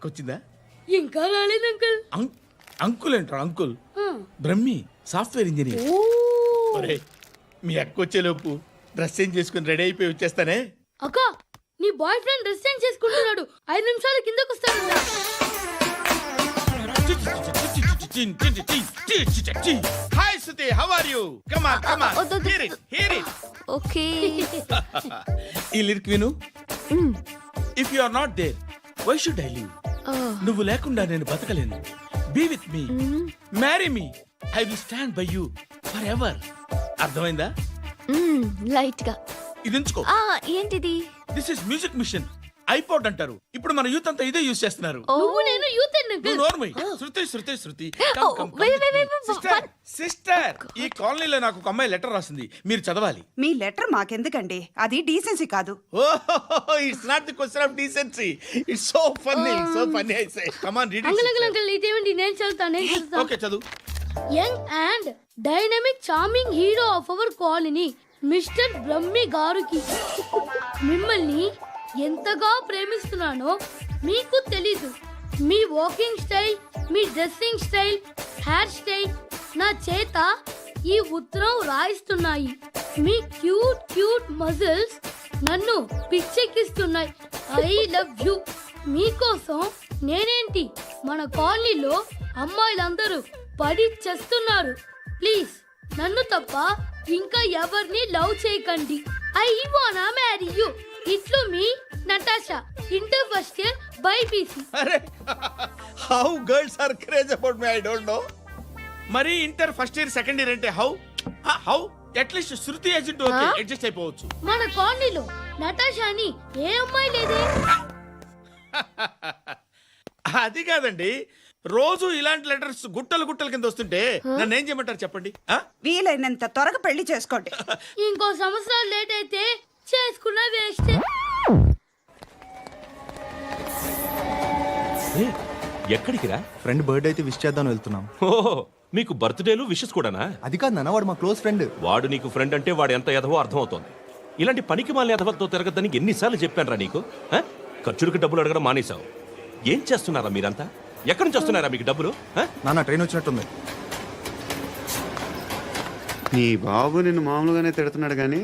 వచ్చిందా? ఇంకా రాలేదు అంకుల్. అంకుల్ ఏంట్రా అంకుల్? Brahmi software engineer. ఒరే, మీ అక్క వచ్చేలోపు డ్రెస్ చేంజ్ చేసుకుని రెడీ అయిపోయి వచ్చేస్తానే. అక్క, నీ బాయ్ ఫ్రెండ్ డ్రెస్ చేంజ్ చేసుకుంటున్నాడు. 5 నిమిషాలు కిందకు వస్తాడు. హాయ్ సుతి, how are you? Come on come on, hear it. Okay. ఈ లిరిక్ విను. If you are not there why should I live? నువ్వు లేకుండా నేను బతకలేను. Be with me, marry me, I will stand by you forever. అర్థమైందా? Light గా. ఇది ఉంచుకో. ఏంటిది? This is music machine. IPod అంటారు. ఇప్పుడు మన యూత్ అంతా ఇదే యూజ్ చేస్తున్నారు. నువ్వు నేను యూత్ అంకుల్. శృతి. wait. సిస్టర్, ఈ కాలనీలో నాకు ఒక అమ్మాయి లెటర్ రాసింది, మీరు చదవాలి. మీ లెటర్ మాకెందుకండి? అది డీసెన్సీ కాదు. It's not the question of decency. It's so funny I say. Come on read uncle ఇదేంటి? నేను చదువుతాను. ఓకే, చదువు. Young and dynamic charming hero of our colony mister Brahmi గారికి మిమ్మల్ని ఎంతగా ప్రేమిస్తున్నానో మీకు తెలీదు. మీ వాకింగ్ స్టైల్, మీ డ్రెస్సింగ్ స్టైల్, హెయిర్ స్టైల్ నా చేత ఈ ఉత్తరం రాయిస్తున్నాయి. మీ క్యూట్ మజిల్స్ నన్ను పిచ్చెక్కిస్తున్నాయి. I love you. మీకోసం నేనేంటి, మన కాలనీలో అమ్మాయిలందరూ పడి చేస్తున్నారు. ప్లీజ్ నన్ను తప్ప ఇంకా ఎవరిని లవ్ చేయకండి. ఐ వానా మ్యారీ యూ. ఇట్లు మీ Natasha, inter first year BiPC. అరే, how girls are craze about me, I don't know. మరి inter first year second year అంటే how at least Shruti agent okay, adjust అయిపోవచ్చు. మన కాలనీలో నటాషా అని ఏ అమ్మాయి లేదే. అది కాదండి, రోజు ఇలాంటి లెటర్స్ గుట్టలు కింద వస్తుంటే నన్ను ఏం చేయమంటారు చెప్పండి? వీలైనంత త్వరగా పెళ్లి చేసుకోండి. ఇంకో సంవత్సరాలు లేట్ అయితే చేసుకున్న వేస్ట్. ఎక్కడికి రా? ఫ్రెండ్ బర్త్డే అయితే విష్ చేద్దాం వెళ్తున్నాం. ఓహో, మీకు బర్త్డేలు విషెస్ కూడానా? అది కాదు నాన్న, వాడు మా క్లోజ్ ఫ్రెండ్. వాడు నీకు ఫ్రెండ్ అంటే వాడు ఎంత ఎదవో అర్థమవుతోంది. ఇలాంటి పనికి మాలిన ఎదవలతో తిరగద్దని ఎన్నిసార్లు చెప్పానురా నీకు? ఖర్చులకు డబ్బులు అడగడం మానేశావు. ఏం చేస్తున్నారా మీరంతా? ఎక్కడి నుంచి వస్తున్నారా మీకు డబ్బులు? నాన్న ట్రైన్ వచ్చినట్టుంది. నీ బాబు నిన్ను మామూలుగానే తిడుతున్నాడు కానీ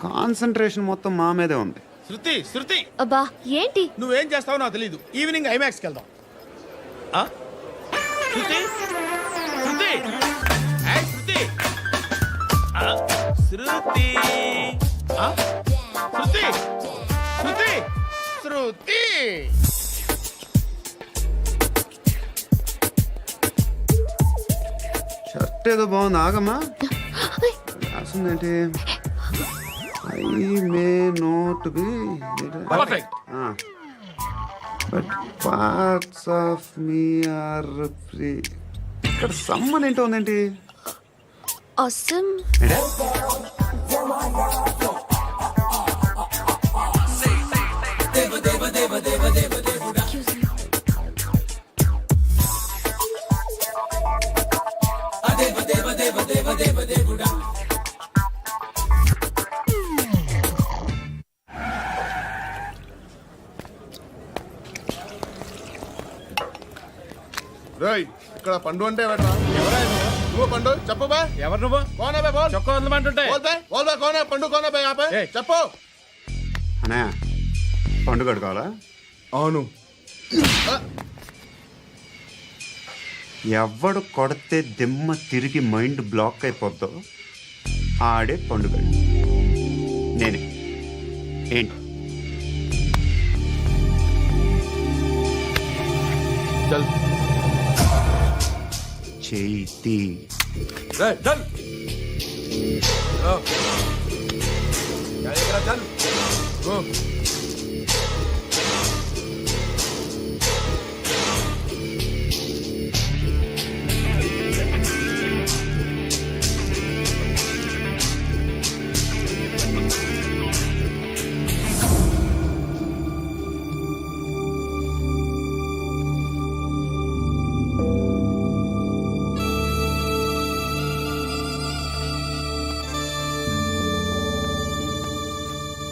కాన్సన్ట్రేషన్ మొత్తం మా మీదే ఉంది. శృతి, అబ్బా ఏంటి? నువ్వేం చేస్తావో నాకు తెలీదు. ఈవినింగ్ ఐమాక్స్కి వెళ్దాం. శృతి, షర్ట్ ఏదో బాగుంది, ఆగమ్మా. రాసిందేంటి? I may not be perfect. But parts of me are free. ఇక్కడ సమ్మన్ ఏంటో ఉందేంటి? awesome. ఇక్కడ పండు అంటే ఎవరా? నువ్వు పండు చెప్పు బా. ఎవరు నువ్వు? కోనా బే బోల్. చొక్కా వదలమంటుంటే బోల్ బే కోనా పండు కోనా బే ఆపే చెప్పు. అనే పండుగ కావాలా? అవును. ఎవడు కొడితే దిమ్మ తిరిగి మైండ్ బ్లాక్ అయిపోద్దో ఆడే పండుగ. నేనే. ఏంటి? చల్ చేతి చల్ చల్.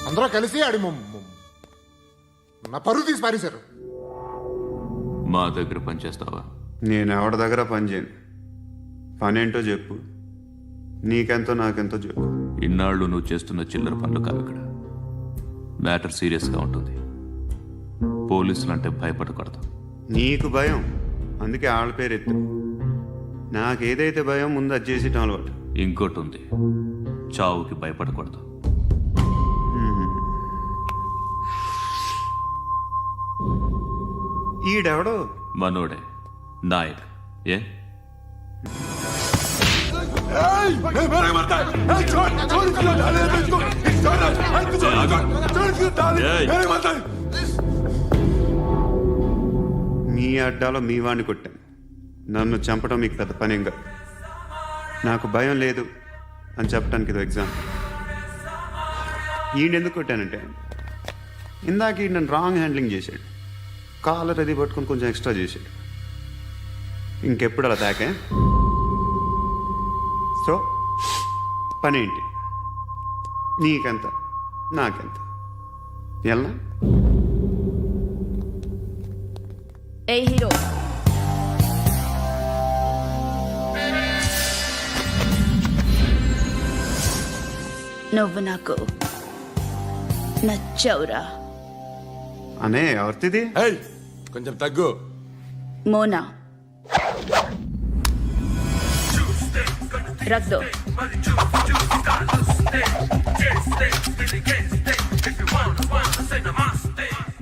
అందరూ కలిసి ఆడి నా పరువు తీసి పారేశారు. మా దగ్గర పనిచేస్తావా? నేను ఎవరి దగ్గర పని చేయను. పని ఏంటో చెప్పు. నీకెంతో నాకెంతో చెప్పు. ఇన్నాళ్ళు నువ్వు చేస్తున్న చిల్లర పనులు కావు ఇక్కడ. మ్యాటర్ సీరియస్గా ఉంటుంది. పోలీసులు అంటే భయపడకూడదు. నీకు భయం, అందుకే ఆళ్ళ పేరు ఎత్తు. నాకేదైతే భయం ముందు అది చేసేటం అలవాటు. ఇంకోటి ఉంది, చావుకి భయపడకూడదు. ఈడెవడో మనోడే నాయక్. ఏ మీ అడ్డాలో మీ వాడిని కొట్టాను. నన్ను చంపడం మీకు పెద్ద పనేం కాదు. నాకు భయం లేదు అని చెప్పడానికి ఇది ఎగ్జాంపుల్. ఈయనెందుకు కొట్టానంటే ఇందాక ఈయన నన్ను రాంగ్ హ్యాండ్లింగ్ చేశాడు. కాలర్ అది పట్టుకొని కొంచెం ఎక్స్ట్రా చేశాడు. ఇంకెప్పుడు అలా తాకే. సో పని ఏంటి? నీకెంత నాకెంత ఎలా? ఏ హీరో, నువ్వు నాకు నచ్చావురా. అనే ఎవరిది? ఏయ్, కొంచెం తగ్గు. మోనా రక్ దో.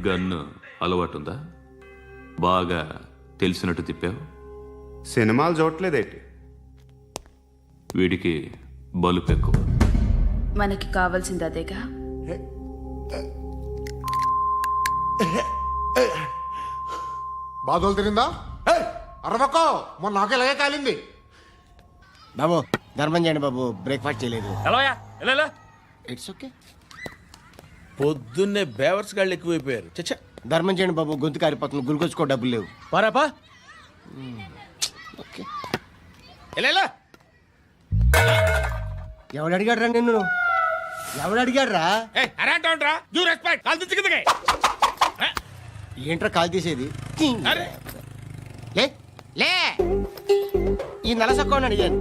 గన్ను అలవాటుందా? బాగా తెలిసినట్టు తిప్పావు. సినిమాలు చూడట్లేదేంటి? వీడికి బలుపు ఎక్కువ. మనకి కావాల్సింది అదేగా. బాధలు తిరిందా? ఏయ్, అరవకో, మొన్న నాకు ఇలాగే కాలింది. బాబు ధర్మం చేయండి బాబు, బ్రేక్ఫాస్ట్ చేయలేదు. It's okay. పొద్దున్నే బేవర్స్ గాళ్ళు ఎక్కువైపోయారు. చచ్చా, ధర్మం చేయండి బాబు, గొంతు కారిపోతుంది, గురికొచ్చుకో డబ్బులు లేవు. పారాపా. ఓకే. ఎలా ఎవడు అడిగాడు రా నిన్ను? ఎవడు అడిగాడు రా? ఏంట్రా కాల్ తీసేది? లే లే. ఈ నలసక్కని అడిగాను,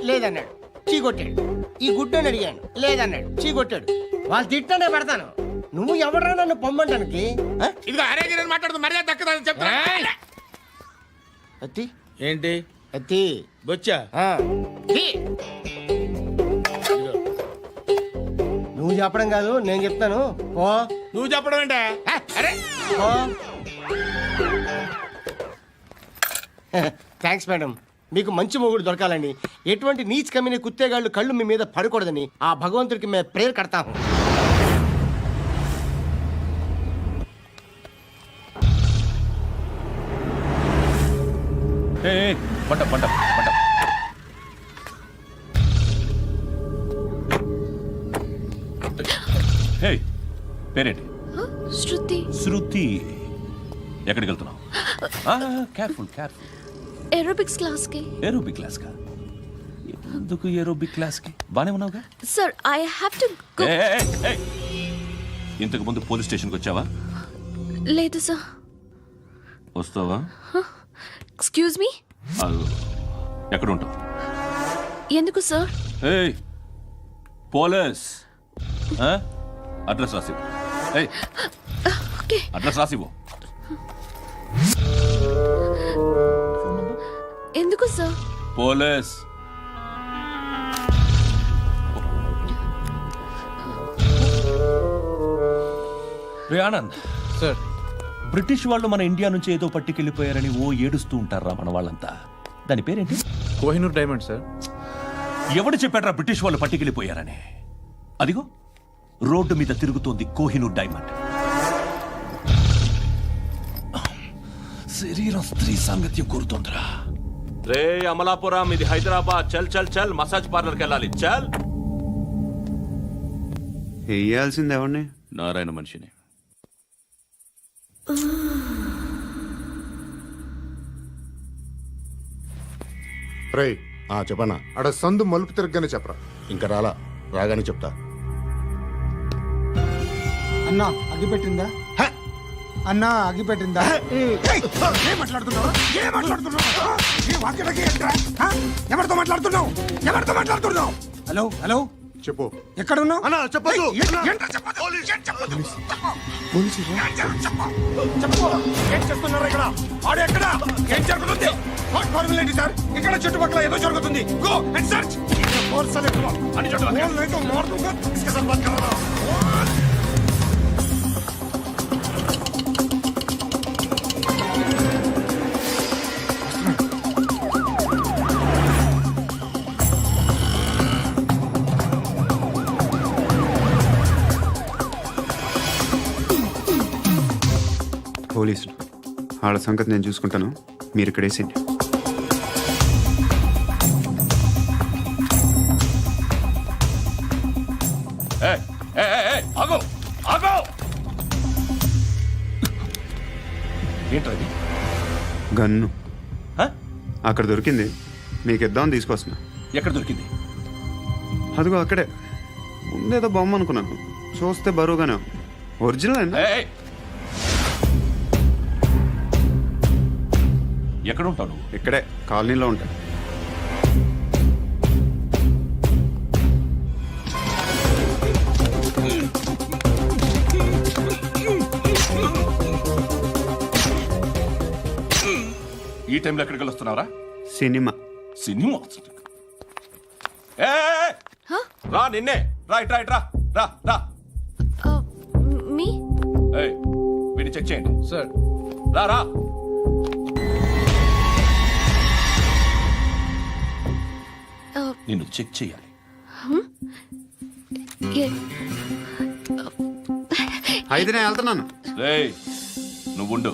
లేదన్నాడు, చీ కొట్టాడు. ఈ గుడ్డని అడిగాను, లేదన్నాడు, చీ కొట్టాడు. వాళ్ళు తిట్టానే పెడతాను. నువ్వు ఎవడరా నన్ను పొమ్మంటానికి? ఇదిగో అరే మాట్లాడుతూ మర్యాద దక్కదని చెప్తా. అత్తి ఏంటి అత్తి బొచ్చా? ఆ. తీ. నువ్వు చెప్పడం కాదు, నేను చెప్తాను. ఓ నువ్వు చెప్పడం ఏంటే? అరే థ్యాంక్స్ మేడం. మీకు మంచి మొగుడు దొరకాలని, ఎటువంటి నీచ్ కమ్మిన కుత్తేగాళ్ళు కళ్ళు మీ మీద పడకూడదని ఆ భగవంతుడికి మేము ప్రేయర్ కడతాము. పంట పంట పంట. హే, పేరేంటి? శృతి. శృతి. ఎక్కడికి వెళ్తున్నావు? Careful careful. ఏరోబిక్స్ క్లాస్ కి. ఏరోబిక్ క్లాస్ కా? ఎందుకు ఏరోబిక్ క్లాస్ కి? బానే ఉన్నావుగా? Sir I have to go. ఇంతకు ముందు పోలీస్ స్టేషన్కి వచ్చావా? లేదు సార్. వస్తావా? Excuse me. ఎక్కడ ఉంటావు? ఎందుకు సార్? ఏయ్, పోలీస్. అడ్రస్ రాసివ్వు. ఏయ్, ఓకే. అడ్రస్ రాసివ్వు. ఎందుకు సార్? పోలీస్. రే ఆనంద్ సార్. బ్రిటిష్ వాళ్ళు మన ఇండియా నుంచి ఏదో పట్టుకెళ్ళిపోయారని ఓ ఏడుస్తూ ఉంటారా మన వాళ్ళంతా. దాని పేరేంటి? Kohinoor diamond sir. ఎవడు చెప్పాడ్రా బ్రిటిష్ వాళ్ళు పట్టుకెళ్ళిపోయారని? అదిగో రోడ్డు మీద తిరుగుతోంది కోహినూర్ డైమండ్. శరీరం స్త్రీ సాంగత్యం కోరుతోందిరా. రే అమలాపురం, ఇది హైదరాబాద్. చల్ చల్ చల్, మసాజ్ పార్లర్కి వెళ్ళాలి. చల్. వేయాల్సింది ఎవరిని? నారాయణ మనిషిని. రేయ్, చెప్పనా? అడ సందు మలుపు తిరగగానే చెప్పరా. ఇంకా రాలా, రాగానే చెప్తా. అన్నా అగ్గి పెట్టిందా? అన్నా అగిపెట్టిందా ఏం మాట్లాడుతున్నావు ఎవరితో మాట్లాడుతున్నావు హలో హలో చెప్పు. ఎక్కడ ఉన్నావు అన్నా చెప్పదు. ఏం చేస్తున్నారు ఇక్కడ ఆడు ఎక్కడ ఏం జరుగుతుంది వాట్ ఫార్ములేంటి సార్ ఇక్కడ చుట్టుపక్కల ఏదో జరుగుతుంది గో అండ్ సర్చ్ పోలీసులు వాళ్ళ సంగతి నేను చూసుకుంటాను, మీరు ఇక్కడ వేసేయండి. ఆగో ఆగో ఏంటది? గన్ను హ? అక్కడ దొరికింది, మీకు ఇద్దామని తీసుకొస్తున్నా. ఎక్కడ దొరికింది? అదిగో అక్కడే ముందేదో బొమ్మ అనుకున్నాను, చూస్తే బరువుగానే ఉంది. ఒరిజినల్ అండి. ఏయ్! ఎక్కడ ఉంటావు నువ్వు? ఇక్కడే కాలనీలో ఉంటాను. ఈ టైంలో ఎక్కడికి వస్తున్నావురా? సినిమా. సినిమా వస్తుంది. ఏయ్! రా నిన్నే రా ఇట్ రా ఇట్ రా రా రా. మీ ఏయ్, వీడిని చెక్ చేయండి. సార్ రా రా. నిన్ను చెక్ చేయాలి. అయితే నేను వెళ్తున్నాను. రేయ్ నువ్వుండు.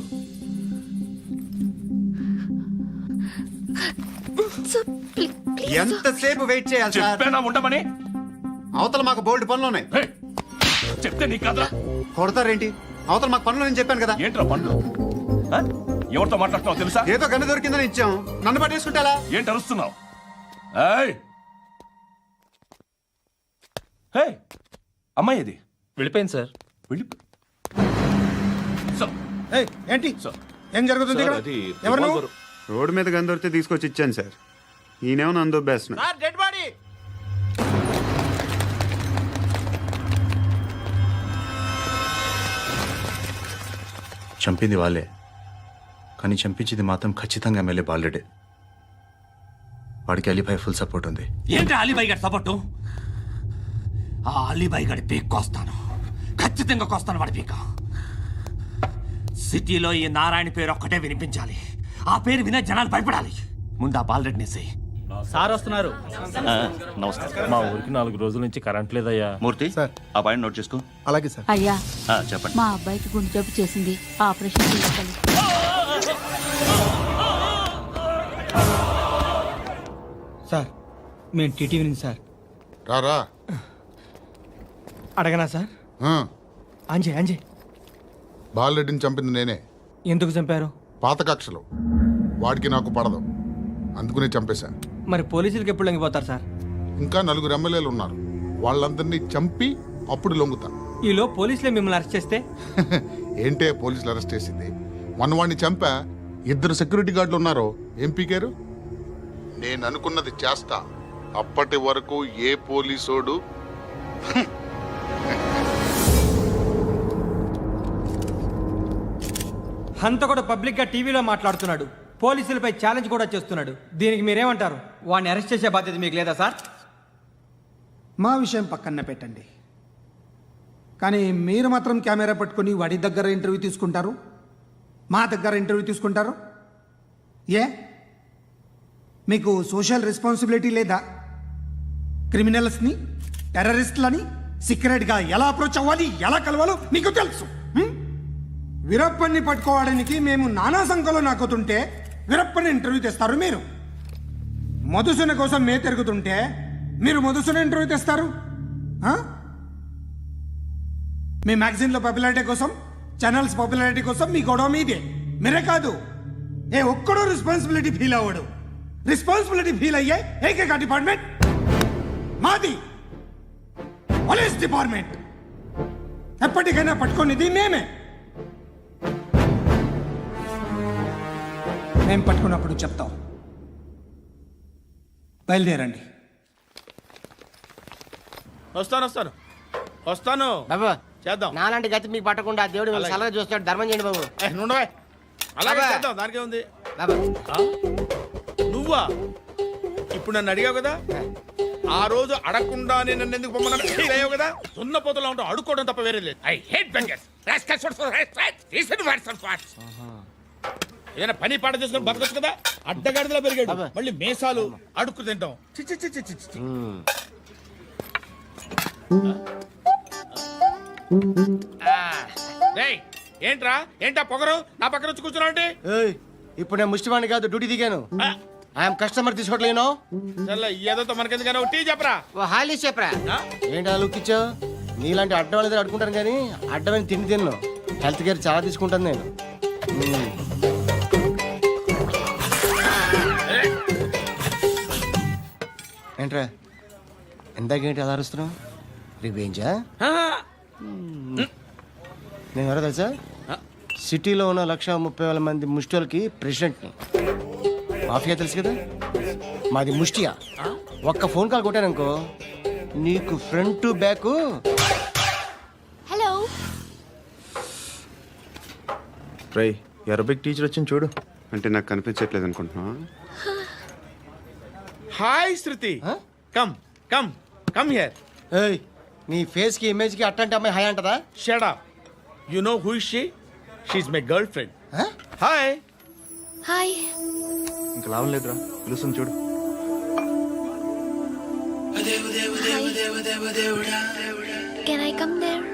ఎంతసేపు వెయిట్ చేయాలి సార్? చెప్పేనా ఉండమని? అవతల మాకు బోల్డ్ పనులు ఉన్నాయి. రేయ్, చెప్తే నీ కదా కొడతారేంటి? అవతల మాకు పనులు నేను చెప్పాను కదా. ఏంట్రా పండ్లు? ఆ? ఎవరితో మాట్లాడుతున్నావు తెలుసా? ఏదో గన్ను దొరికిందని ఇచ్చాం, నన్ను పట్టేసుకుంటా. ఏంటి అరుస్తున్నావు? ఏయ్! ఏయ్! అమ్మాయి ఇది వెళ్ళిపోయింది సార్. వెళ్ళి సార్, ఏయ్, ఏంటి సార్. ఏం జరుగుతుంది సార్, ఇక్కడ? అది ఎవరు నువ్వు? రివాల్వర్. రోడ్డు మీద గన్ను దొరికితే తీసుకొచ్చి ఇచ్చాను సార్. ఈయనేమో నన్ను దొబ్బేస్తున్నా. Dead body. చంపింది వాళ్ళే, కానీ చంపించింది మాత్రం ఖచ్చితంగా ఎమ్మెల్యే బాలుడే. వాడికి అలీభాయ్ ఫుల్ సపోర్ట్ ఉంది. ఏంటి అలీబాయి గారి సపోర్టు? ఆ అలీబాయి గారి పీక్ కోస్తాను, ఖచ్చితంగా కోస్తాను వాడి పీక. సిటీలో ఈ నారాయణ పేరు ఒక్కటే వినిపించాలి, ఆ పేరు వినే జనాలు భయపడాలి. ముందు ఆ బాలరెడ్డిని వేసేయ్. సార్ వస్తున్నారు. నమస్కారం. మా ఊరికి 4 రోజుల నుంచి కరెంట్ లేదయ్యా. మూర్తి సార్. ఆ పాయింట్ నోట్ చేసుకో. అలాగే సార్. అయ్యా చెప్పండి. మా అబ్బాయికి గుండె జబ్బు చేసింది, ఆపరేషన్ చేయాలి. సార్ మేము టీటీవీ నుంచి సార్. రారా. అడగనా సార్? ఆ, అంజయ్ బాలరెడ్డిని చంపింది నేనే. ఎందుకు చంపారు? పాత కక్షలు, వాడికి నాకు పడదు, అందుకునే చంపేశా. మరి పోలీసులకు ఎప్పుడు లొంగిపోతారు సార్? ఇంకా 4 ఎమ్మెల్యేలు ఉన్నారు, వాళ్ళందరినీ చంపి అప్పుడు లొంగుతా. ఈలో పోలీసులే మిమ్మల్ని అరెస్ట్ చేస్తే? ఏంటే పోలీసులు అరెస్ట్ చేసింది? మొన్న వాడిని చంపా, 2 సెక్యూరిటీ గార్డులు ఉన్నారు, ఏం పీకారు? నేను అనుకున్నది చేస్తా, అప్పటి వరకు ఏ పోలీసోడు హంతకుడు పబ్లిక్ గా టీవీలో మాట్లాడుతున్నాడు, పోలీసులపై ఛాలెంజ్ కూడా చేస్తున్నాడు. దీనికి మీరేమంటారు? వాడిని అరెస్ట్ చేసే బాధ్యత మీకు లేదా సార్? మా విషయం పక్కన పెట్టండి, కానీ మీరు మాత్రం కెమెరా పట్టుకొని వాడి దగ్గర ఇంటర్వ్యూ తీసుకుంటారు, మా దగ్గర ఇంటర్వ్యూ తీసుకుంటారు. ఏ మీకు సోషల్ రెస్పాన్సిబిలిటీ లేదా? క్రిమినల్స్ని, టెర్రరిస్టులని సీక్రెట్గా ఎలా అప్రోచ్ అవ్వాలి, ఎలా కలవాలో మీకు తెలుసు. వీరప్పన్ని పట్టుకోవడానికి మేము నానా సంఖ్యలో నాకుతుంటే వీరప్పని ఇంటర్వ్యూ తెస్తారు మీరు. మధుసూన కోసం మే తిరుగుతుంటే మీరు మధుసూన ఇంటర్వ్యూ తెస్తారు. మీ మ్యాగజైన్లో పాపులారిటీ కోసం, ఛానల్స్ పాపులారిటీ కోసం మీ గొడవ మీదే. మీరే కాదు, ఏ ఒక్కడో రెస్పాన్సిబిలిటీ ఫీల్ అవ్వడు. రెస్పాన్సిబిలిటీ ఫీల్ అయ్యే ఏకైక డిపార్ట్మెంట్ మాది, పోలీస్ డిపార్ట్మెంట్. ఎప్పటికైనా పట్టుకునేది మేమే. మేము పట్టుకున్నప్పుడు చెప్తాం. బయలుదేరండి. వస్తాను బాబు చేద్దాం. నాలాంటి గతి మీకు పట్టకుండా దేవుడు మిమ్మల్ని సలహా చూస్తాడు. ధర్మం చేయండి బాబు. నుండవే అలాగే అబ్బా. చేద్దాం, దానికే ఉంది. బాబు నువ్వా ఇప్పుడు నన్ను అడిగావు కదా, ఆ రోజు అడగకుండానే నన్ను ఎందుకు పొమ్మన్నాను ఫీల్ అయ్యావు కదా. సున్న పోతలో ఉంటావు, అడుక్కోవడం తప్ప వేరే లేదు. I hate bangers. ఏదైనా పని పాట చేసుకుని బతకొచ్చు కదా. అడ్డగాడిదలా పెరిగాడు, అబ్బా. మళ్ళీ మేసాలు అడుక్కు తింటాం. చి చి చి చి చి చి. రేయ్, ఏంటా పొగరు నా పక్కన వచ్చి కూర్చున్నావు అంటే? ఏయ్, ఇప్పుడు నేను ముష్టివాణి కాదు, డ్యూటీ దిగాను. ఐఎమ్ కస్టమర్ తీసుకోవట్లేను. ఏదో మనకెందుకైనా టీ చెప్పరా. ఓ హాలీ చెప్పరా. ఏంటి అలా లుక్ ఇచ్చావు? నీలాంటి అడ్డం వాళ్ళ దగ్గర అడుకుంటాను కానీ అడ్డమైన తిండి తిన్ను. హెల్త్ కేర్ చాలా తీసుకుంటాను నేను. ఏంట్రా ఎందాకేంటి అలా అరుస్తున్నావు? రివేంజా? నేను ఎవరో తెలుసా? సిటీలో ఉన్న 130,000 మంది ముష్టిలకి ప్రెసిడెంట్ని. మాఫియా తెలుసు కదా, మాది ముష్టియా. ఒక్క ఫోన్ కాల్ కొట్టాననుకో నీకు ఫ్రంట్ టు బ్యాక్. హలో. రై అరబిక్ టీచర్ వచ్చింది చూడు. అంటే నాకు కనిపించట్లేదు అనుకుంటున్నా. Hi Shruti, come come come here. ఏయ్, నీ ఫేస్ కి ఇమేజ్ కి అట్లాంటి అమ్మాయి హాయ్ అంటదా? Shut up. You know who is she? She is my girlfriend. Hi. Hi. ఇంకా లాభం లేదురా, పిలుస్తుంది చూడు. Can I come there?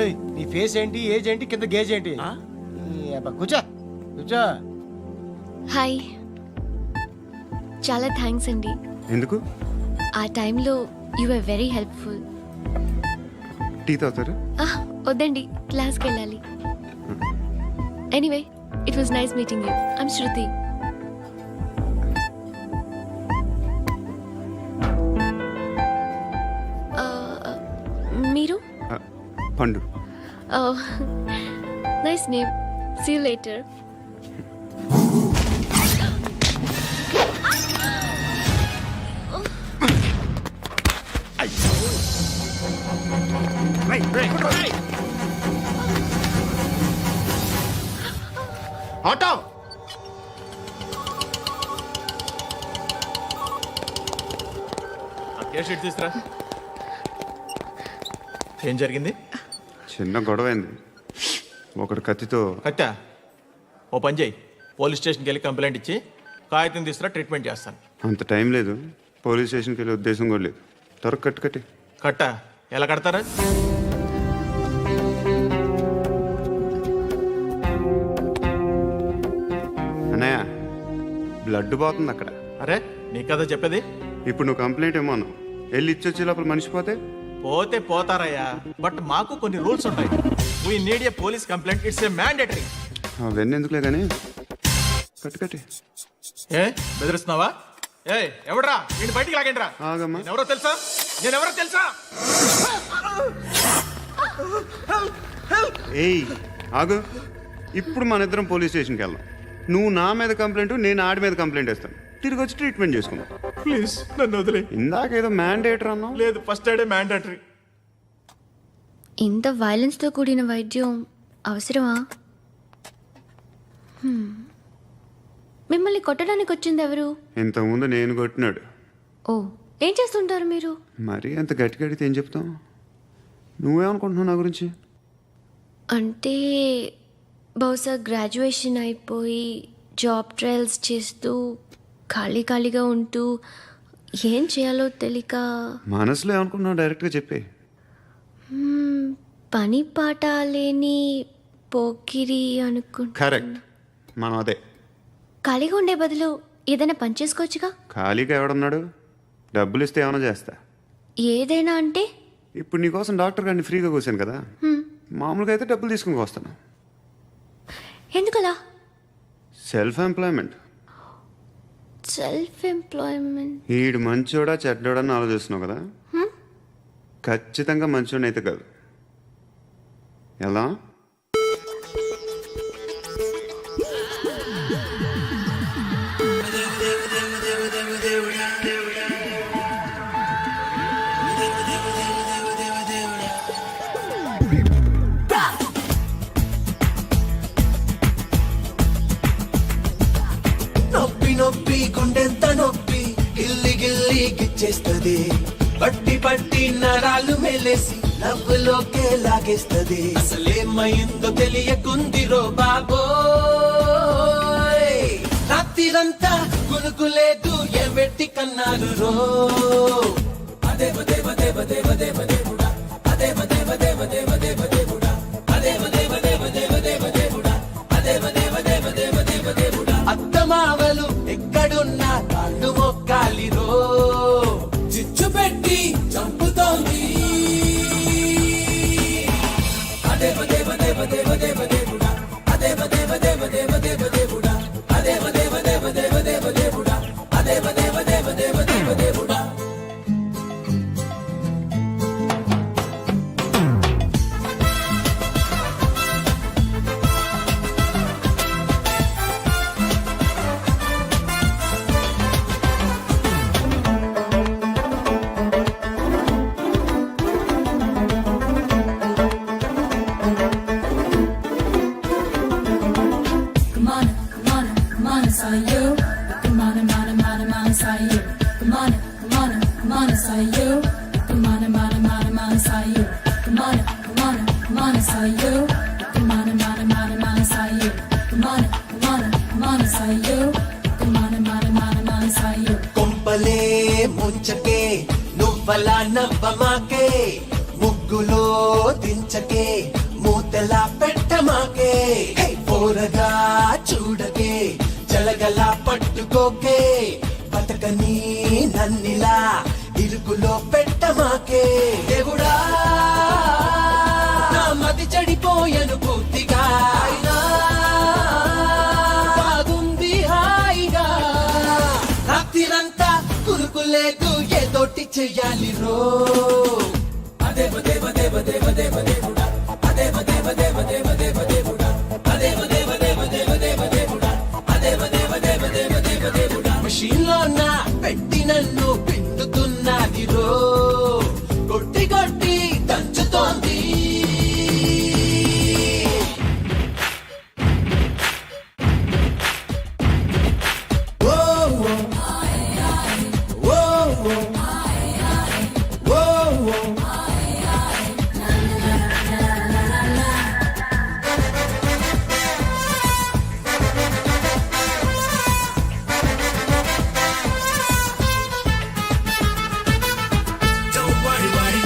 ఏయ్, నీ ఫేస్ ఏంటి, ఏజ్ ఏంటి, కింద గేజ్ ఏంటి? ఈ అబ్బా, కూర్చో కూర్చో. హాయ్. చాలా థ్యాంక్స్ అండి. ఎందుకు? ఆ టైంలో you are very helpful. Tea తాగుతారు? వద్దండి, క్లాస్కి వెళ్ళాలి. Anyway, it was nice meeting you. I'm Shruti. మీరు? Pandu. Nice name. See you later. Auto. తీసురా. ఏం జరిగింది? చిన్న గొడవ అయింది. ఒకడు కత్తితో. కట్టా? ఓ పని చేయి, పోలీస్ స్టేషన్కి వెళ్ళి కంప్లైంట్ ఇచ్చి కాగితం తీసుకురా, ట్రీట్మెంట్ చేస్తాను. అంత టైం లేదు, పోలీస్ స్టేషన్కి వెళ్ళే ఉద్దేశం కూడా లేదు. త్వరగా కట్టి. కట్టా? ఎలా కడతారా? అన్నయ్య, బ్లడ్ పోతుంది అక్కడ. అరే నీ కదా చెప్పేది. ఇప్పుడు నువ్వు కంప్లైంట్ ఏమో అన్నావు, వెళ్ళి ఇచ్చొచ్చే లోపల మనిషి పోతే పోతే పోతారయ్యా, బట్ మాకు కొన్ని రూల్స్ ఉంటాయి. We need a police complaint, it's a mandatory. అవన్నీ ఎందుకులే కానీ కట్టి. ఏ బెదిరిస్తున్నావా? ఏ ఎవడ్రా నేను బయటికి లాగండి రా. ఆగమ్మా. ఎవరో తెలుసా? నేనెవరో తెలుసా? ఏయ్ ఆగు. ఇప్పుడు మన ఇద్దరం పోలీస్ స్టేషన్కి వెళ్దాం. నువ్వు నా మీద కంప్లైంట్, నేను ఆడి మీద కంప్లైంట్ వేస్తాను. తిరిగి వచ్చి ట్రీట్మెంట్ చేసుకుందాం. ప్లీజ్ నన్ను వదిలే. ఇందాకేదో మ్యాండేటర్ అన్నావు. లేదు, ఫస్ట్ ఎయిడే మ్యాండేటరీ. ఇంత వైలెన్స్తో కూడిన వైద్యం అవసరమా? మిమ్మల్ని కొట్టడానికి వచ్చింది ఎవరు? ఇంతకుముందు నేను కొట్టినాడు. ఓ, ఏం చేస్తుంటారు మీరు? మరీ అంత గట్టి గడితే ఏం చెప్తాం? నువ్వేమనుకుంటున్నావు నా గురించి? అంటే బహుశా గ్రాడ్యుయేషన్ అయిపోయి జాబ్ ట్రయల్స్ చేస్తూ ఖాళీగా ఉంటూ ఏం చేయాలో తెలియక. మనసులో ఏమనుకుంటున్నావు డైరెక్ట్గా చెప్పే. పని పాట లేని పోకిరి అనుకుంటా. కరెక్ట్, మనం అదే. ఖాళీగా ఉండే బదులు ఏదైనా పని చేసుకోవచ్చుగా. ఖాళీగా ఎవడన్నాడు? డబ్బులు ఇస్తే ఏమైనా చేస్తా. ఏదైనా అంటే? ఇప్పుడు నీకోసం డాక్టర్ గారిని ఫ్రీగా కూర్చాను కదా, మామూలుగా అయితే డబ్బులు తీసుకుని వస్తాను. ఎందుకలా? Self employment. ఈడు మంచోడా చెడ్డోడా అని ఆలోచిస్తున్నావు కదా. ఖచ్చితంగా మంచోడని అయితే కాదు. ఎలా? నొప్పి నొప్పి గుండెంత నొప్పి గిల్లి గిల్లి గిచ్చేస్తది పట్టి పట్టి నరాలు మెలేసి నవ్వులోకే లాగేస్తది అసలేమైందో తెలియకుందిరో బాబోయ్ రాత్రిరంతా గునుకులేదు ఎవ్వెట్టి కన్నారు రో అదేవ దేవ దేవ దేవ దేవ దేవుడా అదేవ దేవ దేవ దేవ దేవ దేవుడా అదేవ దేవ దేవ దేవ దేవ దేవుడా అదేవ దేవ దేవ దేవ దేవ దేవుడా అత్తమావలు ఎక్కడున్నా కాళ్ళు మొక్కాలిరో చిచ్చు పెట్టి చంపుతోంది అదేవ దేవ దేవ దేవ దేవ దేవుడా అదేవ దేవ దేవ దేవ దేవ దేవుడా అదేవ దేవ దేవ దేవ దేవ దేవుడా అదేవ దేవ దేవ దేవ దేవ దేవుడా కొంపలే ముంచకే నువ్వలా నవ్వమాకే ముగ్గులో దించకే మూతలా పెట్టమాకే పోరగా చూడకే జలగలా పట్టుకోకే బతకని నన్నిలా ఇరుకులో పెట్టమాకే దేవుడా నా మతి చెడిపోయను పూర్తిగా అయినా బాగుంది హాయిగా రాత్రిరంతా కురుకులేదు ఏదోటి చెయ్యాలి రో అదేవ దేవ దేవ దేవ దేవ దేవుడా అదేవ దేవ దేవ దేవ దేవ దేవుడా అదేవ దేవ దేవ దేవ దేవ దేవుడా అదేవ దేవ దేవ దేవ దేవ దేవుడా మషీన్లో నా పెట్టి నన్ను పిండుతున్నది రో కొట్టి కొట్టి దంచుతోంది ఓ ఓ ఓ ఓ Don't worry, worry.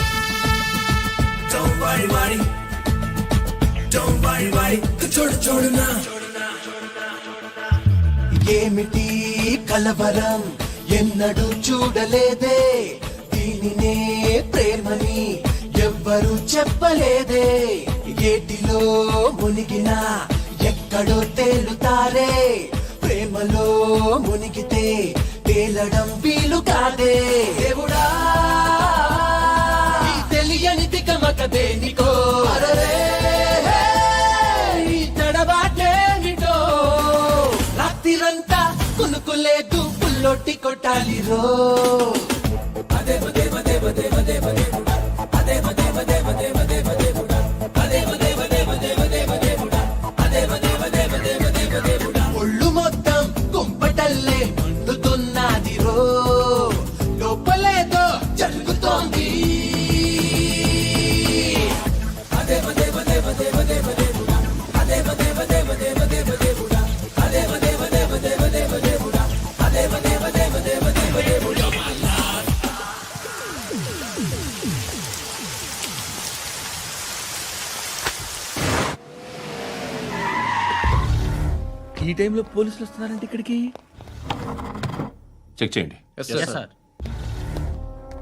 Don't worry, worry. Don't worry, worry. చూడు చూడు నా ఏమిటి కలవరం ఎన్నడూ చూడలేదే దీనినే ప్రేమని ఎవ్వరూ చెప్పలేదే ఏటిలో మునిగినా ఎక్కడో తేలుతారే ప్రేమలో మునిగితే తేలడం వీలు కాదే దేవుడా ఈ తెలియని తికమక దేనికో అరరే ఈ తడబాటేమిటో రాత్రిరంతా కునుకులేదు పుల్లొట్టి కొట్టాలి రో అదేవ దేవ దేవ దేవ దేవ దేవుడా అదేవ దేవ దేవ దేవ దేవ దేవుడా అదేవ దేవ దేవ దేవ దేవ దేవుడా అదేవ దేవ దేవ దేవ దేవ దేవుడా ఒళ్ళు మొత్తం కుంపటల్లే మండుతున్నది రో లోపలేదో జరుగుతోంది అదేవ దేవ దేవ దేవ దేవ దేవుడా అదేవ దేవ దేవ దేవ దేవ దేవుడా అదేవ దేవ దేవ దేవ దేవ దేవుడా అదేవ దేవ దేవ దేవ దేవ దేవుడా ఈ టైంలో పోలీసులు వస్తున్నారంటే ఇక్కడికి చెక్ చేయండి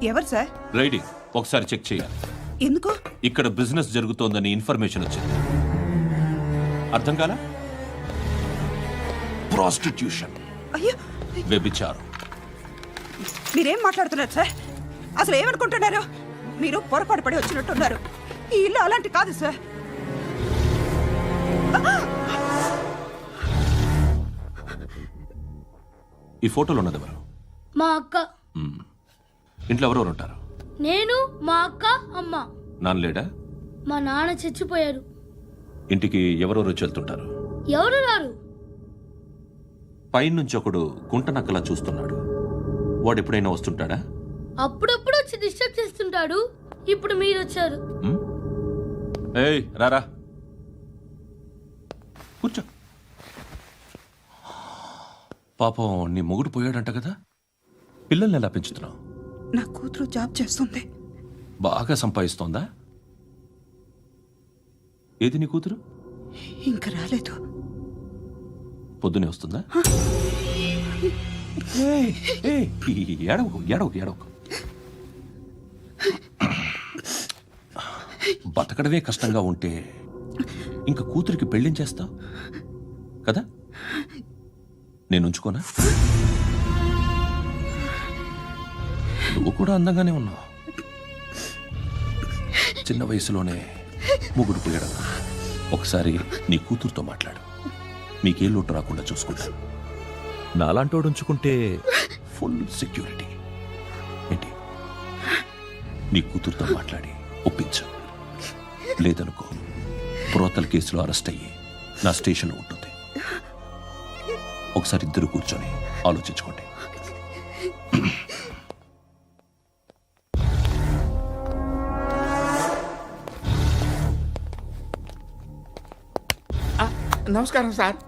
ఎవరు సార్? రైడింగ్ ఒకసారి చెక్ చేయాలి ఎందుకు? ఇక్కడ బిజినెస్ జరుగుతోందని ఇన్ఫర్మేషన్ వచ్చింది అర్థం కాలా ప్రాస్టిట్యూషన్ అయ్యో వ్యభిచారం మీరేం మాట్లాడుతున్నారు సార్? అసలు ఏమనుకుంటున్నారు? మీరు పొరపాటు పడి వచ్చినట్టున్నారు. ఈ ఇల్లు అలాంటి కాదు సార్. ఈ ఫోటోలో ఉన్నది ఎవరు? మా అక్క. మ్మ్. ఇంట్లో ఎవరెవరు ఉంటారు? నేను, మా అక్క, అమ్మ. నాన్న లేడా? మా నాన్న చచ్చిపోయారు. ఇంటికి ఎవరెవరు వచ్చి వెళ్తుంటారు? ఎవరు రారు. పైనుంచి ఒకడు గుంట నక్కలా చూస్తున్నాడు. వాడు ఎప్పుడైనా వస్తుంటాడా? అప్పుడప్పుడు వచ్చి డిస్టర్బ్ చేస్తుంటాడు. ఇప్పుడు మీరు వచ్చారు. మ్మ్? ఏయ్ రారా కూర్చో. పాపం నీ మొగుడు పోయాడంట కదా, పిల్లల్ని ఎలా పెంచుతున్నావు? నా కూతురు జాబ్ చేస్తుంది. బాగా సంపాదిస్తోందా? ఏది నీ కూతురు? ఇంకా రాలేదు. పొద్దునే వస్తుందా? ఏయ్, ఏయ్, ఏడవకు ఏడవకు ఏడవకు. బతకడమే కష్టంగా ఉంటే ఇంకా కూతురికి పెళ్ళించేస్తావు కదా? నేను ఉంచుకోనా? నువ్వు కూడా అందంగానే ఉన్నావు. చిన్న వయసులోనే ముగ్గురు పోయాడు. ఒకసారి నీ కూతురుతో మాట్లాడు. మీకే లోటు రాకుండా చూసుకుంటాను. నాలాంటోడు ఉంచుకుంటే ఫుల్ సెక్యూరిటీ. ఏంటి? నీ కూతురుతో మాట్లాడి ఒప్పించు. లేదనుకో, ప్రోతల కేసులో అరెస్ట్ అయ్యి నా స్టేషన్లో ఉంటుంది. ఒకసారి ఇద్దరు కూర్చొని ఆలోచించుకోండి. నమస్కారం సార్.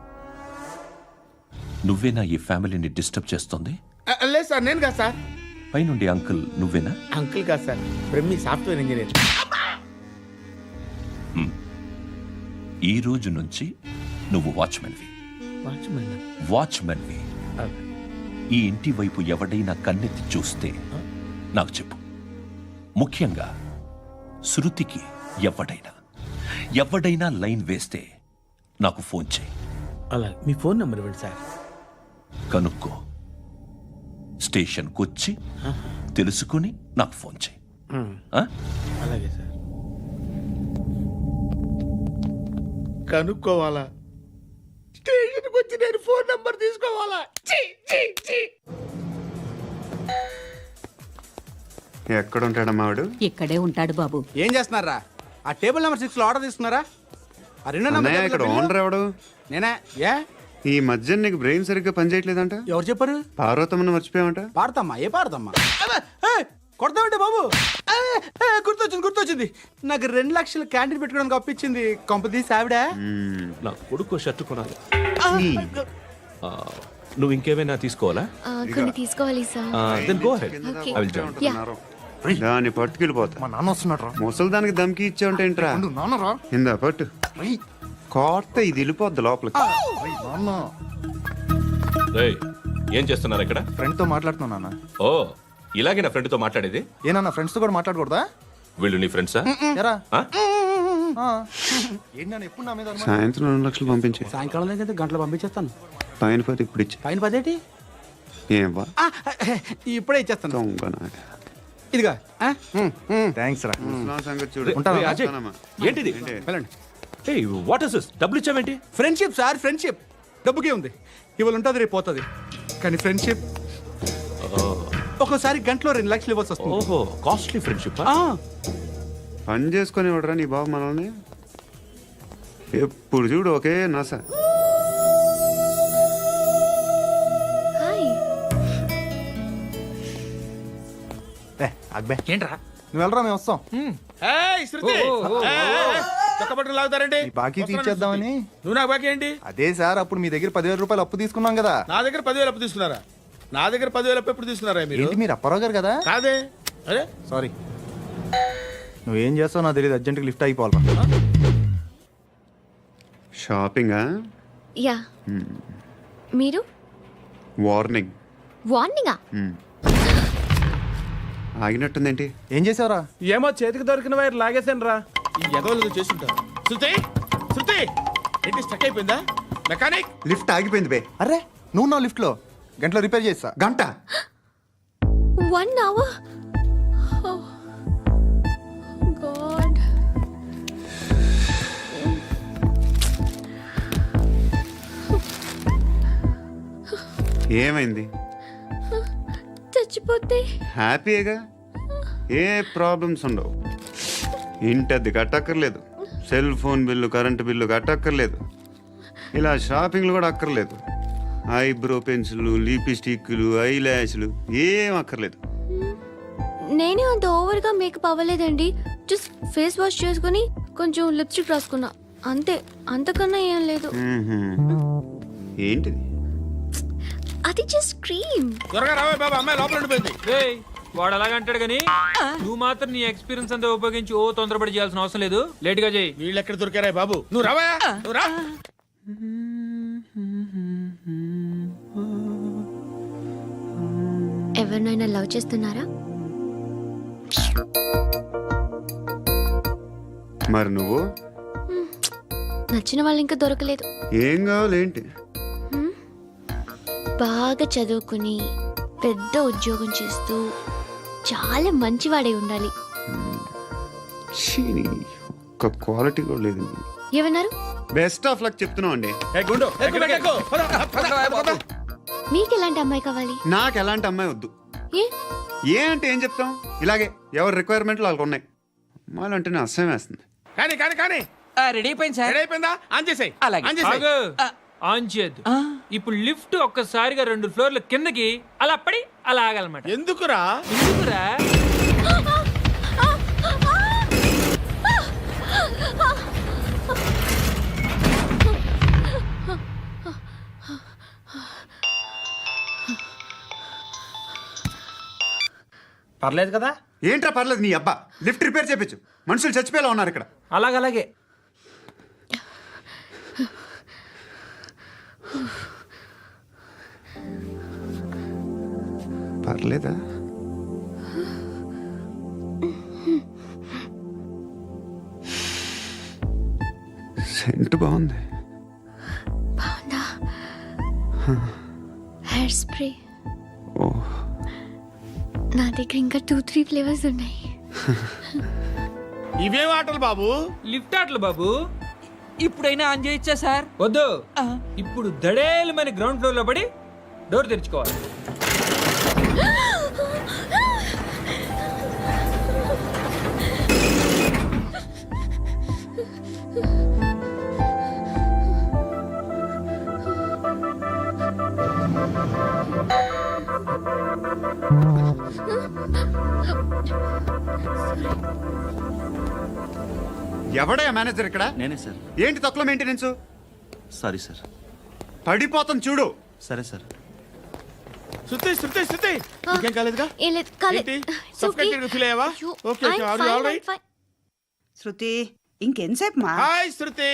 నువ్వేనా ఈ ఫ్యామిలీని డిస్టర్బ్ చేస్తుంది? లేదు సార్, నేను కాదు సార్. పైనుండి అంకుల్ నువ్వేనా? అంకుల్ కాదు సార్, బ్రహ్మి సాఫ్ట్వేర్ ఇంజనీర్. ఈ రోజు నుంచి నువ్వు వాచ్మెన్వి. వాచ్మెన్వి. ఈ ఇంటి వైపు ఎవడైనా కన్నెత్తి చూస్తే నాకు చెప్పు. ముఖ్యంగా శృతికి ఎవడైనా లైన్ వేస్తే నాకు ఫోన్ చేయి. అలా మీ ఫోన్ నెంబర్ ఇవ్వండి సార్. కనుక్కో, స్టేషన్కి వచ్చి తెలుసుకుని నాకు ఫోన్ చేయి. ఆ? అలాగే సార్. కనుక్కోవాలా? స్టేషన్కి వచ్చి నేను ఫోన్ నెంబర్ తీసుకోవాలా? ఎక్కడ ఉంటాడమ్మా వాడు? ఇక్కడే ఉంటాడు బాబు. ఏం చేస్తున్నారా? ఆ టేబుల్ నెంబర్ 6 లో ఆర్డర్ తీసుకున్నారా? ఆ రెండో అన్నయ్య, నెంబర్ ఇక్కడ ఓనర్ ఎవడు? నేనే. ఏ ఈ మధ్య నీకు బ్రెయిన్ సరిగ్గా పనిచేయట్లేదంట. ఎవరు చెప్పారు? పార్వతమ్మను మర్చిపోయామంట. పాడతామ్మా? ఏ పాడతామ్మా? కొడతామంటే బాబు. గుర్తొచ్చింది. నాకు 2 లక్షలు క్యాంటీన్ పెట్టుకోవడానికి అప్పించింది కొంపదీసి ఆవిడ. నా కొడుకు షర్ట్ కొనాలి. నువ్వు ఇంకేమైనా తీసుకోవాలా? కొన్ని తీసుకోవాలి sir. Then go ahead. I will join. దాన్ని పట్టుకెళ్ళిపోతా. మా నాన్న వస్తున్నాడు రా. ముసలి దానికి దమ్కి ఇచ్చావంటే ఏంట్రా? నాన్న రా. ఇందా పట్టు. కోర్త ఇది వెళ్ళిపోద్ది లోపలికి. నాన్న రేయ్, ఏం చేస్తున్నారు ఇక్కడ? ఫ్రెండ్ తో మాట్లాడుతున్నా నాన్న. ఓ, ఇలాగే నా ఫ్రెండ్తో మాట్లాడేది? ఏనా ఫ్రెండ్స్ తో కూడా మాట్లాడకూడదా? వీళ్ళు నీ ఫ్రెండ్సా? ఎరా ఆ? ఏంటి నాన్న ఎప్పుడు నా మీద అనుమానం? సాయంత్రం 2 లక్షలు పంపించే. సాయంకాలం దగ్గర గంటలు పంపించేస్తాను. పైన 10 ఇప్పుడు ఇచ్చే. పైన 10 ఏంటి? ఏం వా ఇప్పుడే ఇచ్చేస్తాను. దొంగనా. ఇదిగా థ్యాంక్స్ రా. ముసలాం సంగతి చూడు. రేయ్, అజయ్, ఏంటిది? వెళ్ళండి. ఏయ్, వాట్ ఇస్ దిస్? డబ్బులు ఇచ్చావేంటి? Friendship sir, friendship. డబ్బుకే ఉంది. ఇవాళ ఉంటుంది, రేపు పోతుంది. కానీ ఫ్రెండ్షిప్ ఒక్కోసారి గంటలో 2 లక్షలు ఇవ్వాల్సి వస్తుంది. ఓహో, కాస్ట్లీ ఫ్రెండ్షిప్. పని చేసుకొని ఇవ్వడరా నీ బాబు మనల్ని? ఎప్పుడు చూడు ఒకే నాస. హాయ్. అక్బే ఏంట్రా? నువ్వు వెళ్ళరా, మేము వస్తాం. ఏయ్, శృతి! చక్కబట్టలు లాగుతారండి. ఈ బాకీ తీర్చేద్దామని. నువ్వు నాకు బాకీ ఏంటి? అదే సార్, అప్పుడు మీ దగ్గర 10,000 రూపాయలు అప్పు తీసుకున్నాం కదా. నా దగ్గర 10,000 అప్పు తీసుకున్నారా? నా దగ్గర 10,000 అప్పు ఎప్పుడు తీసుకున్నారా మీరు? ఏంటి మీరు అప్పారావు గారు కదా? కాదే. అరే సారీ. నువ్వేం చేస్తావు నాకు తెలియదు, అర్జెంట్గా లిఫ్ట్ అయిపోవాలి. షాపింగా? యా. మీరు? వార్నింగ్. వార్నింగా? ఆగినట్టుందేంటి? ఏం చేసావురా? ఏమో చేతికి దొరికిన వైర్ లాగేసాను రా. ఈ ఎగవలు చేస్తుంటారు. శృతి, శృతి, ఏంటి స్టక్ అయిపోయిందా? మెకానిక్! లిఫ్ట్ ఆగిపోయింది బే. అరే నువ్వు నా లిఫ్ట్లో గంటలో రిపేర్ చేస్తా. గంట? 1 hour? Oh, God. ఏమైంది? చచ్చిపోతే హ్యాపీగా, ఏ ప్రాబ్లమ్స్ ఉండవు. ఇంటద్ది కట్టక్కర్లేదు, cell phone bill, current bill కట్టక్కర్లేదు, ఇలా షాపింగ్లు కూడా అక్కర్లేదు. ఐబ్రో పెన్సిల్, లిప్స్టిక్లు, ఐ ల్యాష్లు ఏం అక్కర్లేదు. నేనే అంత ఓవర్గా మేకప్ అవ్వలేదండి. జస్ట్ ఫేస్ వాష్ చేసుకుని కొంచెం లిప్స్టిక్ రాసుకున్నా అంతే, అంతకన్నా ఏం లేదు. ఏంటిది? అది జస్ట్ క్రీమ్. త్వరగా రావే బాబా, అమ్మాయి లోపల ఉండిపోయింది. వాడు అలాగంటాడు కానీ నువ్వు మాత్రం నీ ఎక్స్పీరియన్స్ అంతా ఉపయోగించి ఓ తొందరపడి చేయాల్సిన అవసరం లేదు. లేట్ గా చేయి. వీళ్ళు ఎక్కడ దొరికారా బాబు? నువ్వు రావా, నువ్వు రా. ఎవరినైనా లవ్ చేస్తున్నారా? మరి నువ్వు? నచ్చిన వాళ్ళు ఇంకా దొరకలేదు. ఏం కావాలి ఏంటి? బాగా చదువుకుని పెద్ద ఉద్యోగం చేస్తూ చాలా మంచివాడే ఉండాలి. ఒక్క క్వాలిటీ కూడా లేదు. ఏమన్నారు? బెస్ట్ ఆఫ్ లక్ చెప్తున్నావు అండి. మీకు ఎలాంటి అమ్మాయి కావాలి? నాకు ఎలాంటి అమ్మాయి వద్దు. ఏ అంటే ఏం చెప్తాం, ఇలాగే ఎవరి రిక్వైర్మెంట్లు వాళ్ళకు ఉన్నాయి. అమ్మాయిలు అంటేనే అసహ్యం వేస్తుంది. కానీ కానీ కానీ రెడీ అయిపోయింది సార్. రెడీ అయిపోయిందా? ఆన్ చేసేయ్. అలాగే. ఆన్ చేసేయ్. ఆన్ చేయద్దు. ఇప్పుడు లిఫ్ట్ ఒక్కసారిగా 2 ఫ్లోర్ల కిందకి అలా పడి అలా ఆగాలన్నమాట. ఎందుకురా? ఎందుకురా? పర్లేదు కదా? ఏంట్రా పర్లేదు నీ అబ్బా. లిఫ్ట్ రిపేర్ చేయించు, మనుషులు చచ్చిపోయేలా ఉన్నారు ఇక్కడ. అలాగే. పర్లేదా? సెంట్ బాగుంది. బాగుందా? Hair spray. ఓ, నా దగ్గర ఇంకా 2-3 ఫ్లేవర్స్ ఉన్నాయి. ఇవేం ఆటలు బాబు? లిఫ్ట్ ఆటలు బాబు. ఇప్పుడైనా ఆన్ చేయొచ్చా సార్? వద్దు. ఇప్పుడు దడేలమైన గ్రౌండ్ ఫ్లోర్ లో పడి డోర్ తెరుచుకోవాలి. ఎవడయ్యా మేనేజర్ ఇక్కడ? నేనే సార్. ఏంటి తక్కువ మెయింటెనెన్స్? Sorry sir. పడిపోతాం చూడు. సరే సార్. శృతి ఇంకేం కాలేదుగా? ఏం లేదు, కాలేదు. ఏంటి? సఫ్కేటెడ్ ఫీల్ అయ్యావా? Okay okay, are you all right? Shruti ఇంకెంతసేపు మా? Hi Shruti.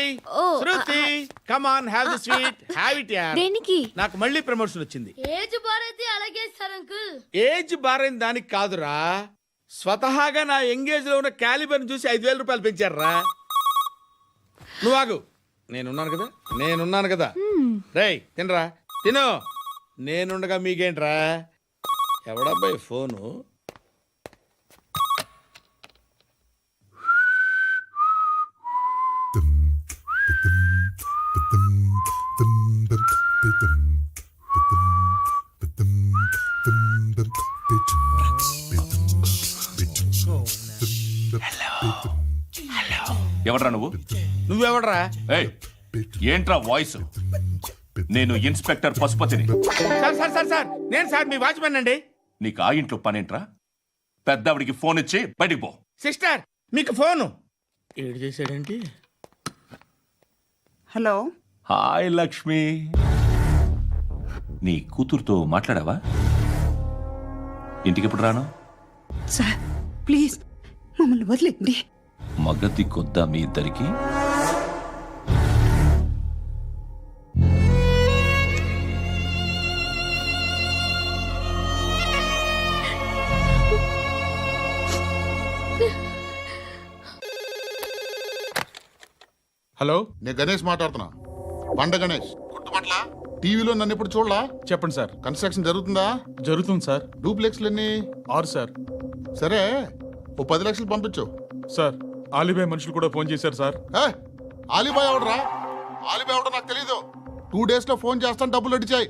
Shruti come on, have the sweet, have it యార్. దేనికి? నాకు మళ్ళీ ప్రమోషన్ వచ్చింది. ఏజ్ బారైతే అలాగే సార్ అంకుల్. ఏజ్ బారైన దానికి కాదురా, స్వతహాగా నా ఎంగేజ్ లో ఉన్న క్యాలిబర్ చూసి 5,000 రూపాయలు పెంచారా. నువ్వు ఆగు, నేనున్నాను కదా. రేయ్ తినరా, తిను. నేనుండగా మీకేంట్రా? ఎవడబ్బాయి ఫోను? ఎవడ్రా నువ్వు? నువ్వెవడ్రా? ఏయ్, ఏంట్రా వాయిస్? నేను ఇన్స్పెక్టర్ పశుపతిని. సార్ నేను సార్ మీ వాచ్మెన్ అండి. నీకు ఆ ఇంట్లో పనేంట్రా? పెద్దవిడికి ఫోన్ ఇచ్చి బయటికి పో. సిస్టర్ మీకు ఫోను. ఏడు చేశాడేంటి? హలో. హాయ్ లక్ష్మి. నీ కూతురుతో మాట్లాడావా? ఇంటికి ఎప్పుడు రాను? సార్ ప్లీజ్ మమ్మల్ని వదిలేండి. మగతి కొద్దా మీ ఇద్దరికి? హలో, నేను గణేష్ మాట్లాడుతున్నా. బండ గణేష్ గుర్తుపట్ల? టీవీలో నన్ను ఎప్పుడు చూడలా? చెప్పండి సార్. కన్స్ట్రక్షన్ జరుగుతుందా? జరుగుతుంది సార్. డూప్లెక్స్లు ఎన్ని? 6 సార్. సరే, ఓ 10 లక్షలు పంపించు. సార్, ఆలిబాయ్ మనుషులు కూడా ఫోన్ చేశారు సార్. ఆలిబాయ్ ఎవడరా? ఆలిబాయ్ ఎవడో నాకు తెలీదు. 2 days లో ఫోన్ చేస్తాను, డబ్బులు అడిచాయి.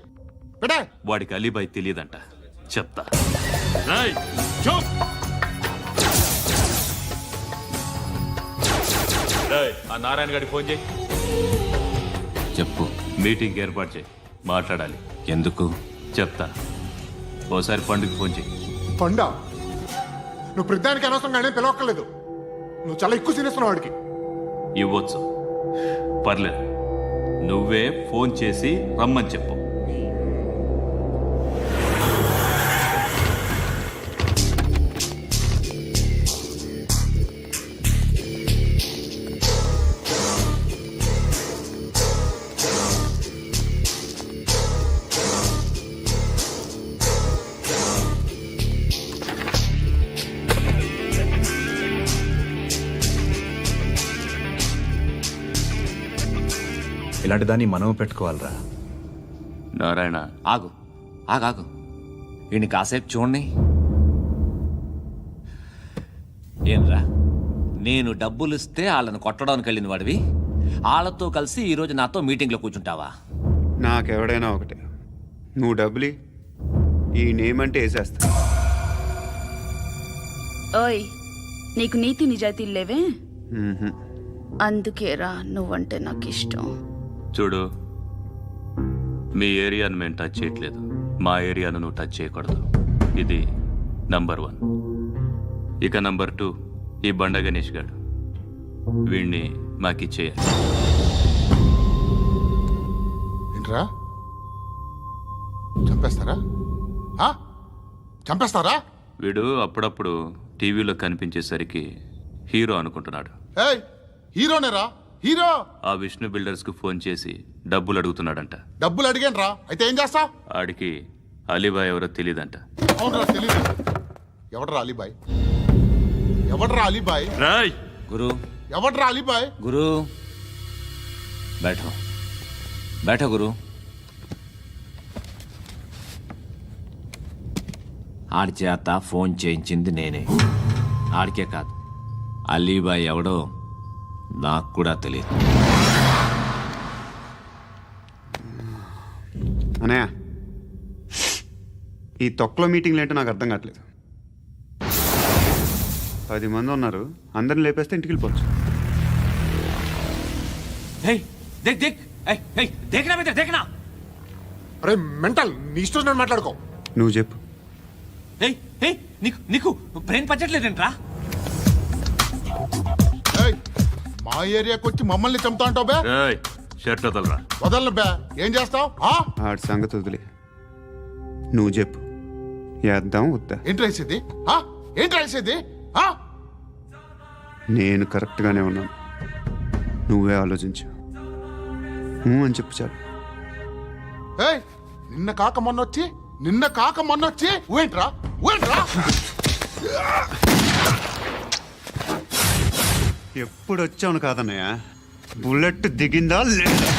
పెట్టే. వాడికి అలీబాయ్ తెలియదంట, చెప్తా. రేయ్, చూప్. రేయ్, ఆ నారాయణ గారికి ఫోన్ చేయి. చెప్పు. మీటింగ్ ఏర్పాటు చేయి, మాట్లాడాలి. ఎందుకు చెప్తా. ఓసారి పండుగ ఫోన్ చేయి. పండా నువ్వు ప్రతిదానికి అనవసరంగానే పిలవక్కర్లేదు. నువ్వు చాలా ఎక్కువ సీనిస్తున్నావు వాడికి. ఇవ్వచ్చు, పర్లేదు. నువ్వే ఫోన్ చేసి రమ్మని చెప్పు. ఇలాంటి దాన్ని మనం పెట్టుకోవాలరా. నారాయణ, ఆగు ఆగాగు, ఈయన కాసేపు చూడండి. ఏంరా, నేను డబ్బులు ఇస్తే వాళ్ళని కొట్టడానికి వెళ్ళిన వాడివి, వాళ్ళతో కలిసి ఈరోజు నాతో మీటింగ్లో కూర్చుంటావా? నాకెవడైనా ఒకటే, నువ్వు డబ్బులి ఈ నేమ్ అంటే వేసేస్తా. ఓయ్, నీకు నీతి నిజాయితీలు లేవే, మ్మ్హ్మ్. అందుకేరా నువ్వంటే నాకు ఇష్టం. చూడు, మీ ఏరియాను మేము టచ్ చేయట్లేదు, మా ఏరియాను నువ్వు టచ్ చేయకూడదు. ఇది నంబర్ 1. ఇక నంబర్ 2, ఈ బండ గణేష్ గారు, వీణ్ణి మాకిచ్చేయాలి. ఏంట్రా, చంపేస్తారా? చంపేస్తారా? వీడు అప్పుడప్పుడు టీవీలో కనిపించేసరికి హీరో అనుకుంటున్నాడు. ఏయ్, హీరోనేరా, హీరో. ఆ విష్ణు బిల్డర్స్ కు ఫోన్ చేసి డబ్బులు అడుగుతున్నాడంట. డబ్బులు అడిగాను రా, అయితే ఏం చేస్తా? ఆడికి అలీబాయ్ ఎవరో తెలియదంట. అవునరా, తెలీదు. ఎవడరా అలీబాయ్? ఎవడరా అలీబాయ్? రాయ్ గురు, ఎవడరా అలీబాయ్? గురు బైఠో బైఠో గురు. ఆడి చేత ఫోన్ చేయించింది నేనే. ఆడికే కాదు, అలీబాయ్ ఎవడో నాకు కూడా తెలియదు. అనయ్య, ఈ తొక్కలో మీటింగ్లు ఏంటో నాకు అర్థం కావట్లేదు. 10 మంది ఉన్నారు, అందరిని లేపేస్తే ఇంటికి వెళ్ళిపోవచ్చు. అరే మెంటల్, నీ ఇష్టం నేను మాట్లాడుకో. నువ్వు చెప్పు. నీకు బ్రెయిన్ పచ్చట్లేదంట్రా? మా ఏరియాకి వచ్చి మమ్మల్ని చంపుతా అంటావు బే? షర్ట్ వదలరా. వదలను బే. ఏం చేస్తావు? ఆడి సంగతి వదిలే, నువ్వు చెప్పు. వేద్దాం వద్దా? ఏంటి రాసేది? ఏంటి రాసేది? నేను కరెక్ట్గానే ఉన్నాను, నువ్వే ఆలోచించు. అని చెప్పు చాలు. ఏయ్, నిన్న కాక మొన్నొచ్చి ఊయంట్రా. ఎప్పుడు వచ్చావును కాదన్నయ్య, బుల్లెట్ దిగిందా లేదా?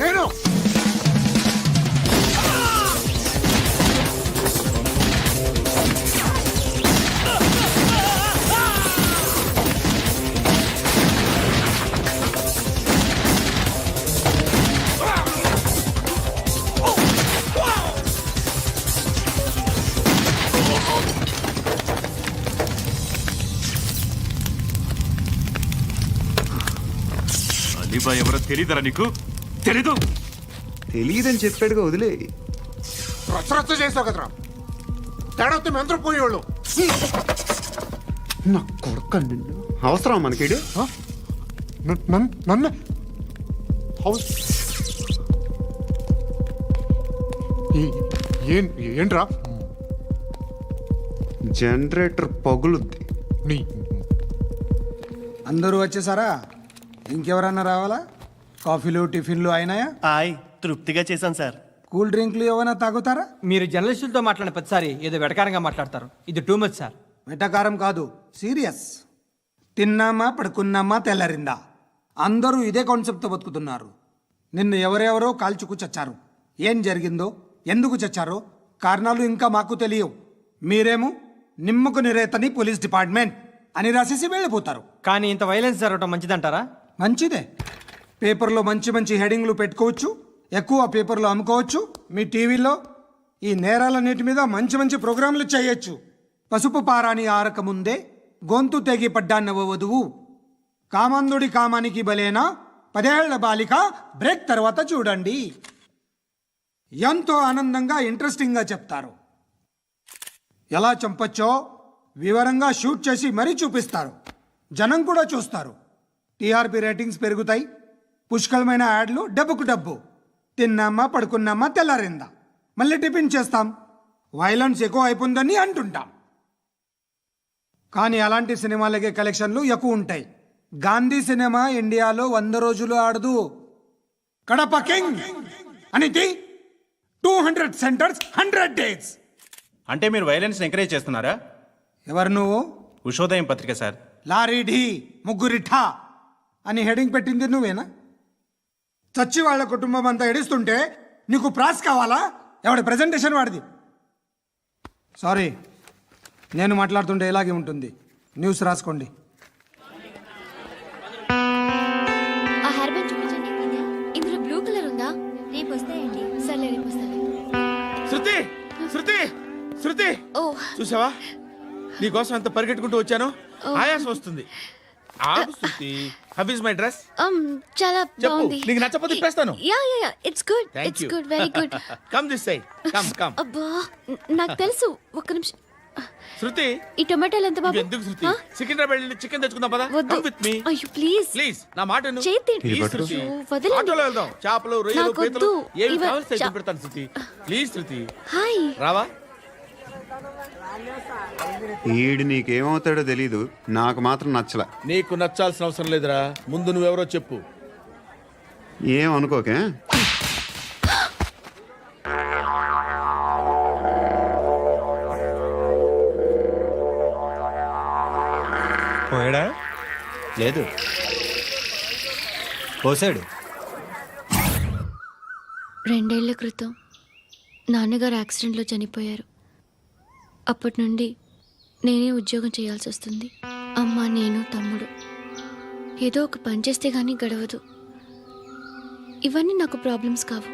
నేను అలీబాయ్ ఎవరో తెలీదరా నీకు? తెలీదు? తెలియదని చెప్పాడుగా, వదిలే. రచ్చ చేస్తావు కదరా, తేడా వస్తే మెంతరం పోయేవాళ్ళు. నా కొడుక, నిన్ను అవసరం మనకిడు. నన్ను హౌస్ ఏంట్రా? జనరేటర్ పగులుద్ది. అందరూ వచ్చేసారా? ఇంకెవరన్నా రావాలా? కాఫీలు టిఫిన్లు అయినాయా? తృప్తిగా చేశాను సార్. కూల్ డ్రింక్లు ఏమైనా తాగుతారా? మీరు జర్నలిస్టులతో మాట్లాడిన ప్రతిసారి ఏదో వెటకారంగా మాట్లాడతారు. ఇది టూ మచ్ సార్. వెటకారం కాదు, సీరియస్. తిన్నామా పడుకున్నామా తెల్లరిందా, అందరూ ఇదే కాన్సెప్ట్తో బతుకుతున్నారు. నిన్ను ఎవరెవరో కాల్చుకు చచ్చారు. ఏం జరిగిందో, ఎందుకు చచ్చారో కారణాలు ఇంకా మాకు తెలియవు. మీరేమో నిమ్మకు నిరేతని పోలీస్ డిపార్ట్మెంట్ అని రాసేసి వెళ్ళిపోతారు. కానీ ఇంత వైలెన్స్ జరగటం మంచిదంటారా? మంచిదే. పేపర్లో మంచి మంచి హెడింగ్లు పెట్టుకోవచ్చు, ఎక్కువ పేపర్లు అమ్ముకోవచ్చు. మీ టీవీలో ఈ నేరాలన్నిటి మీద మంచి మంచి ప్రోగ్రాంలు చేయొచ్చు. పసుపు పారాని ఆరక ముందే గొంతు తెగి పడ్డాన్నవ వధువు, కామందుడి కామానికి బలేనా 10 ఏళ్ల బాలిక బ్రేక్ తర్వాత చూడండి. ఎంతో ఆనందంగా ఇంట్రెస్టింగ్గా చెప్తారు. ఎలా చంపచ్చో వివరంగా షూట్ చేసి మరీ చూపిస్తారు. జనం కూడా చూస్తారు. టీఆర్పీ రేటింగ్స్ పెరుగుతాయి. పుష్కలమైన యాడ్లు, డబ్బుకు డబ్బు. తిన్నామా పడుకున్నామా తెల్లారిందా, మళ్ళీ టిఫిన్ చేస్తాం. వైలెన్స్ ఎక్కువ అయిపోయిందని అంటుంటాం. కానీ అలాంటి సినిమాలకే కలెక్షన్లు ఎక్కువ ఉంటాయి. గాంధీ సినిమా ఇండియాలో 100 రోజులు ఆడదు. కడప కింగ్ అనేది 200 సెంటర్స్ 100 డేస్. అంటే మీరు వైలెన్స్ ఎంకరేజ్ చేస్తున్నారా? ఎవరు నువ్వు? ఉషోదయం పత్రిక సార్. లారీ ఢీ ముగ్గురిఠా అని హెడింగ్ పెట్టింది నువ్వేనా? చచ్చి వాళ్ళ కుటుంబం అంతా ఎడుస్తుంటే నీకు ప్రాస్ కావాలా? ఎవడి ప్రెజెంటేషన్ వాడిది. సారీ, నేను మాట్లాడుతుంటే ఇలాగే ఉంటుంది. న్యూస్ రాసుకోండి. ఆ హెయిర్ బ్యాండ్ చూపించండి. ఇందులో బ్లూ కలర్ ఉందా? రేపు వస్తాయండి. సర్లే, రేపు వస్తాను. శృతి శృతి శృతి, ఓ చూసావా నీకోసం ఎంత పరిగెట్టుకుంటూ వచ్చాను. ఆయాసం వస్తుంది. ఆగు Shruti. How is my dress? చాలా చెప్పు. బాగుంది. నీకు నచ్చకపోతే తిప్పేస్తాను. Yeah yeah yeah, it's good. Thank it's you. Good, very good. Come this side. Come. అబ్బా, నాకు తెలుసు. ఒక్క నిమిషం. శృతి, ఈ టొమాటోలు ఎంత బాబు? ఎందుకు శృతి? సికింద్రాబాద్ వెళ్ళి చికెన్ తెచ్చుకుందాం పదా. వద్దు. Come with me. అయ్యో ప్లీజ్ ప్లీజ్ నా మాట విను. చేతి Please, శృతి. వదలండి. ఆటోలో వెళ్దాం. చేపలు, రొయ్యలు, నాకు పీతలు వద్దు. ఏమి ఇవ- కావాలి సైకిల్ పెడతాను శృతి. Please Shruti. హాయ్. రావా? ఈడు నీకేమవుతాడో తెలీదు, నాకు మాత్రం నచ్చలా. నీకు నచ్చాల్సిన అవసరం లేదురా. ముందు నువ్వెవరో చెప్పు. ఏం అనుకోకే. పోయాడా? లేదు, పోసాడు. 2 ఏళ్ల క్రితం నాన్నగారు యాక్సిడెంట్లో చనిపోయారు. అప్పటి నుండి నేనే ఉద్యోగం చేయాల్సి వస్తుంది. అమ్మ, నేను, తమ్ముడు ఏదో ఒక పని చేస్తే కానీ గడవదు. ఇవన్నీ నాకు ప్రాబ్లమ్స్ కావు.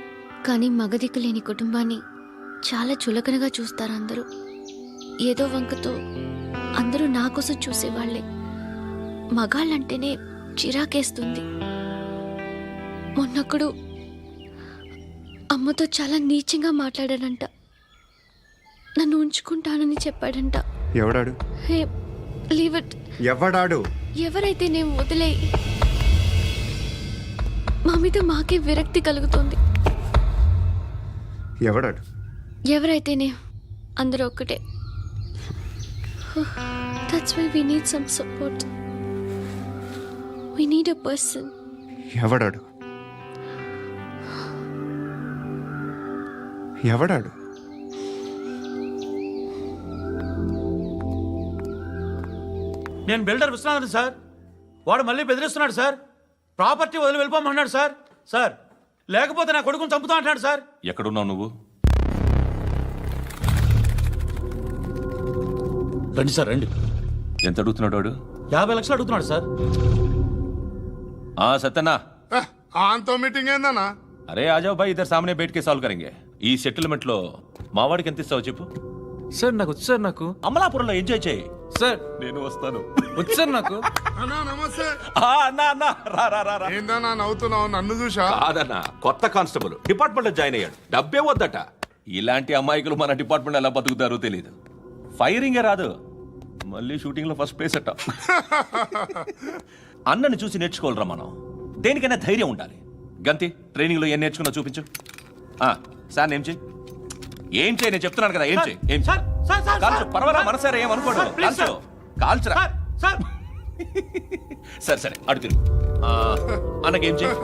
కానీ మగదిక్కు లేని కుటుంబాన్ని చాలా చులకనగా చూస్తారు అందరూ. ఏదో వంకతో అందరూ నా కోసం చూసేవాళ్లే. మగాళ్ళంటేనే చిరాకేస్తుంది. మొన్నప్పుడు అమ్మతో చాలా నీచంగా మాట్లాడాడంట. నన్ను ఉంచుకుంటానని చెప్పాడంట. ఎవడాడు? హే, లీవ్ ఇట్. ఎవడాడు? ఎవరైతే నేను వదిలే. మా మీద మాకే విరక్తి కలుగుతుంది. ఎవడాడు? ఎవరైతేనే అందరూ ఒక్కటే. That's why we need some support. We need a person. ఎవడాడు? ఎవడాడు? నేను బిల్డర్ విశ్వనాథన్ సార్. వాడు మళ్ళీ బెదిరిస్తున్నాడు సార్. ప్రాపర్టీ వదిలి వెళ్ళిపోమన్నాడు సార్. సార్, లేకపోతే నా కొడుకుని చంపుతా అంటున్నాడు సార్. ఎక్కడున్నావు నువ్వు? రండి సార్, రండి. ఎంత అడుగుతున్నాడు వాడు? 50 లక్షలు అడుగుతున్నాడు సార్. సత్యనా, ఆంతో మీటింగ్ ఏందన్నా? అరే ఆజావ్ భాయ్, ఇద్దరు సామనే బయటకే సాల్వ్ కరెంగే. ఈ సెటిల్మెంట్ లో మావాడికి ఎంత ఇస్తావు చెప్పు. సార్ నాకు వచ్చు సార్. నాకు అమలాపురంలో ఎంజాయ్ చేయి సార్. నేను వస్తాను. వచ్చు సార్ నాకు. అన్నా నమస్తే. అన్నా రా రా రా రా. ఏందన్నా నవ్వుతున్నావు? నన్ను చూసా? కాదన్నా, కొత్త కానిస్టేబుల్ డిపార్ట్మెంట్ లో జాయిన్ అయ్యాడు. డబ్బే వద్దట. ఇలాంటి అమాయకులు మన డిపార్ట్మెంట్ ఎలా బతుకుతారో తెలియదు. ఫైరింగే రాదు, మళ్ళీ షూటింగ్ లో ఫస్ట్ ప్లేస్ అట్ట. అన్నని చూసి నేర్చుకోవాలరా మనం. దేనికైనా ధైర్యం ఉండాలి. గంతి, ట్రైనింగ్ లో ఏం నేర్చుకున్నా చూపించు. సార్ ఏం చేయి, ఏం చేయి, నేను చెప్తున్నాను కదా. ఏం చేయి, ఏం చేయి. కాల్చు, పర్వాలా, మనసారా ఏమనుకోడు. కాల్చు, కాల్చురా. సరే సరే, అడుగు తిరుగు. అన్నకేం చేయి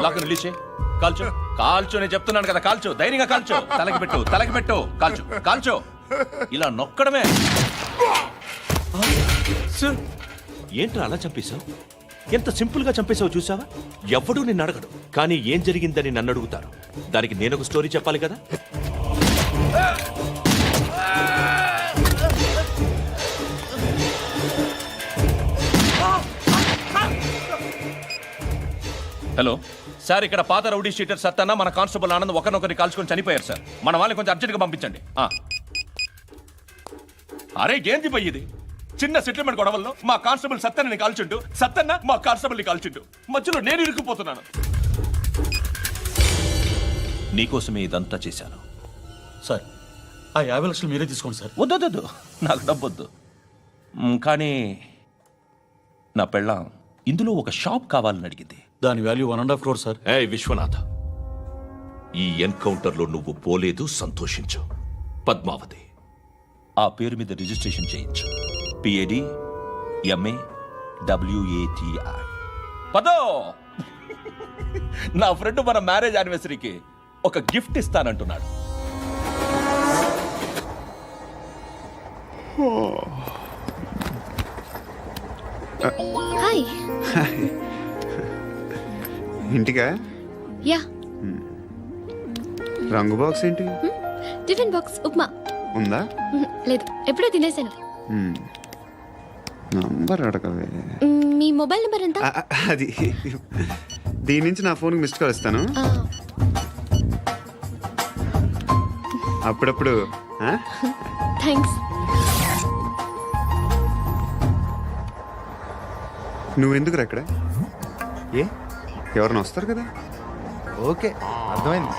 లాక్ రిలీజ్ చేయి కాల్చో కాల్చో నేను చెప్తున్నాను కదా కాల్చో ధైర్యంగా కాల్చో తలకి పెట్టు కాల్చో కాల్చో ఇలా నొక్కడమే ఏంట్రా అలా చంపేశావు ఎంత సింపుల్ గా చంపేశావు చూసావా ఎవడూ నిన్ను అడగడు కానీ ఏం జరిగిందని నన్ను అడుగుతారు దానికి నేను ఒక స్టోరీ చెప్పాలి కదా హలో సార్ ఇక్కడ పాత రౌడీ షీటర్ సత్తన్న మన కానిస్టేబుల్ ఆనంద్ ఒకరినొకరిని కాల్చుకొని చనిపోయారు సార్ మన వాళ్ళని కొంచెం అర్జెంట్గా పంపించండి అరే ఏంది పోయేది చిన్న సెటిల్మెంట్ గొడవల్లో మా కానిస్టేబుల్ సత్తన్నని కాల్చుంటూ సత్తన్న మా కానిస్టేబుల్ని కాల్చుంటూ మధ్యలో నేను ఇరుక్కుపోతున్నాను నీకోసమే ఇదంతా చేశాను సార్ ఆ 50 లక్షలు మీరే తీసుకోండి సార్. వద్దొద్దు నాకు డబ్బొద్దు కానీ నా పెళ్ళాం ఇందులో ఒక షాప్ కావాలని అడిగింది దాని వాల్యూ 1.5 crore సార్. ఏ విశ్వనాథ్ ఈ ఎన్కౌంటర్లో నువ్వు పోలేదు సంతోషించు పద్మావతి ఆ పేరు మీద రిజిస్ట్రేషన్ చేయించు PAD MA WATI పదో నా ఫ్రెండ్ మన మ్యారేజ్ యానివర్సరీకి ఒక గిఫ్ట్ ఇస్తానంటున్నాడు హాయ్ ఇంటికా యా రంగు బాక్స్ ఏంటి టిఫిన్ బాక్స్ ఉప్మా ఉందా లేదు ఎప్పుడో తినేసాను నంబర్ అడగవే మీ మొబైల్ నెంబర్ ఎంత అది దీని నుంచి నా ఫోన్కి మిస్డ్ కాల్ ఇస్తాను అప్పుడప్పుడు థ్యాంక్స్ నువ్వెందుకు అక్కడ ఏ ఎవరైనా వస్తారు కదా ఓకే అర్థమైంది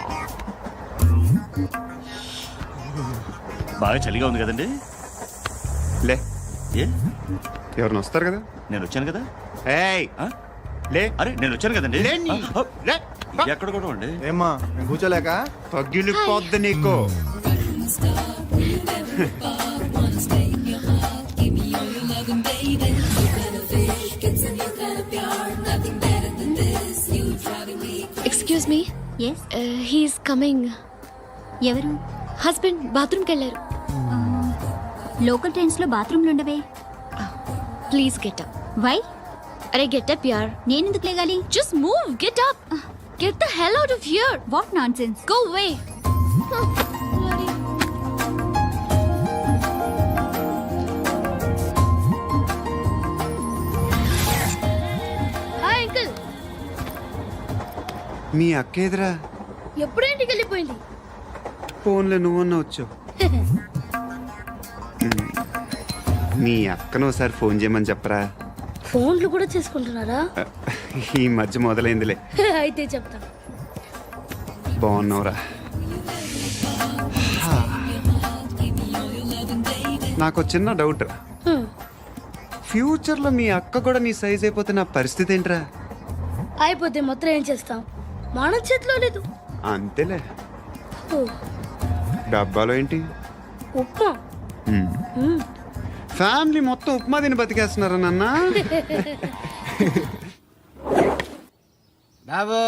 బాగా చలిగా ఉంది కదండి లే ఏ ఎవరైనా వస్తారు కదా నేను వచ్చాను కదా ఏయ్ లే అరే నేను వచ్చాను కదండి లే ఎక్కడ కూడా అండి ఏమ్మా కూర్చోలేక పగిలిపోద్ది నీకు excuse me yes he's coming ఎవరు హస్బెండ్ బాత్రూమ్కి వెళ్ళారు లోకల్ ట్రైన్స్ లో బాత్రూమ్లు ఉండవే ప్లీజ్ గెట్ అప్ వై అరే గెట్ అప్ యార్ నేనెందుకు లేగాలి just move get up get the hell out of here what nonsense go away hi uncle. మీ అక్క ఎదురా ఎప్పుడు ఇంటికి వెళ్ళిపోయింది? ఫోన్లో నువ్వన్నా వచ్చావు మీ అక్కను ఒకసారి ఫోన్ చేయమని చెప్పరా ఫోన్లు కూడా చేసుకుంటున్నారా? ఈ మధ్య మొదలైందిలే అయితే చెప్తా. బాగున్నావురా నాకు చిన్న డౌట్ రా ఫ్యూచర్లో మీ అక్క కూడా నీ సైజ్ అయిపోతే నా పరిస్థితి ఏంట్రా? అయిపోతే మొత్తం ఏం చేస్తాం, మన చేతిలో లేదు. అంతేలే. ఓ, డబ్బాలో ఏంటి? ఉప్మా. ఫ్యామిలీ మొత్తం ఉప్మా తిని బతికేస్తున్నారా నాన్న? బాబు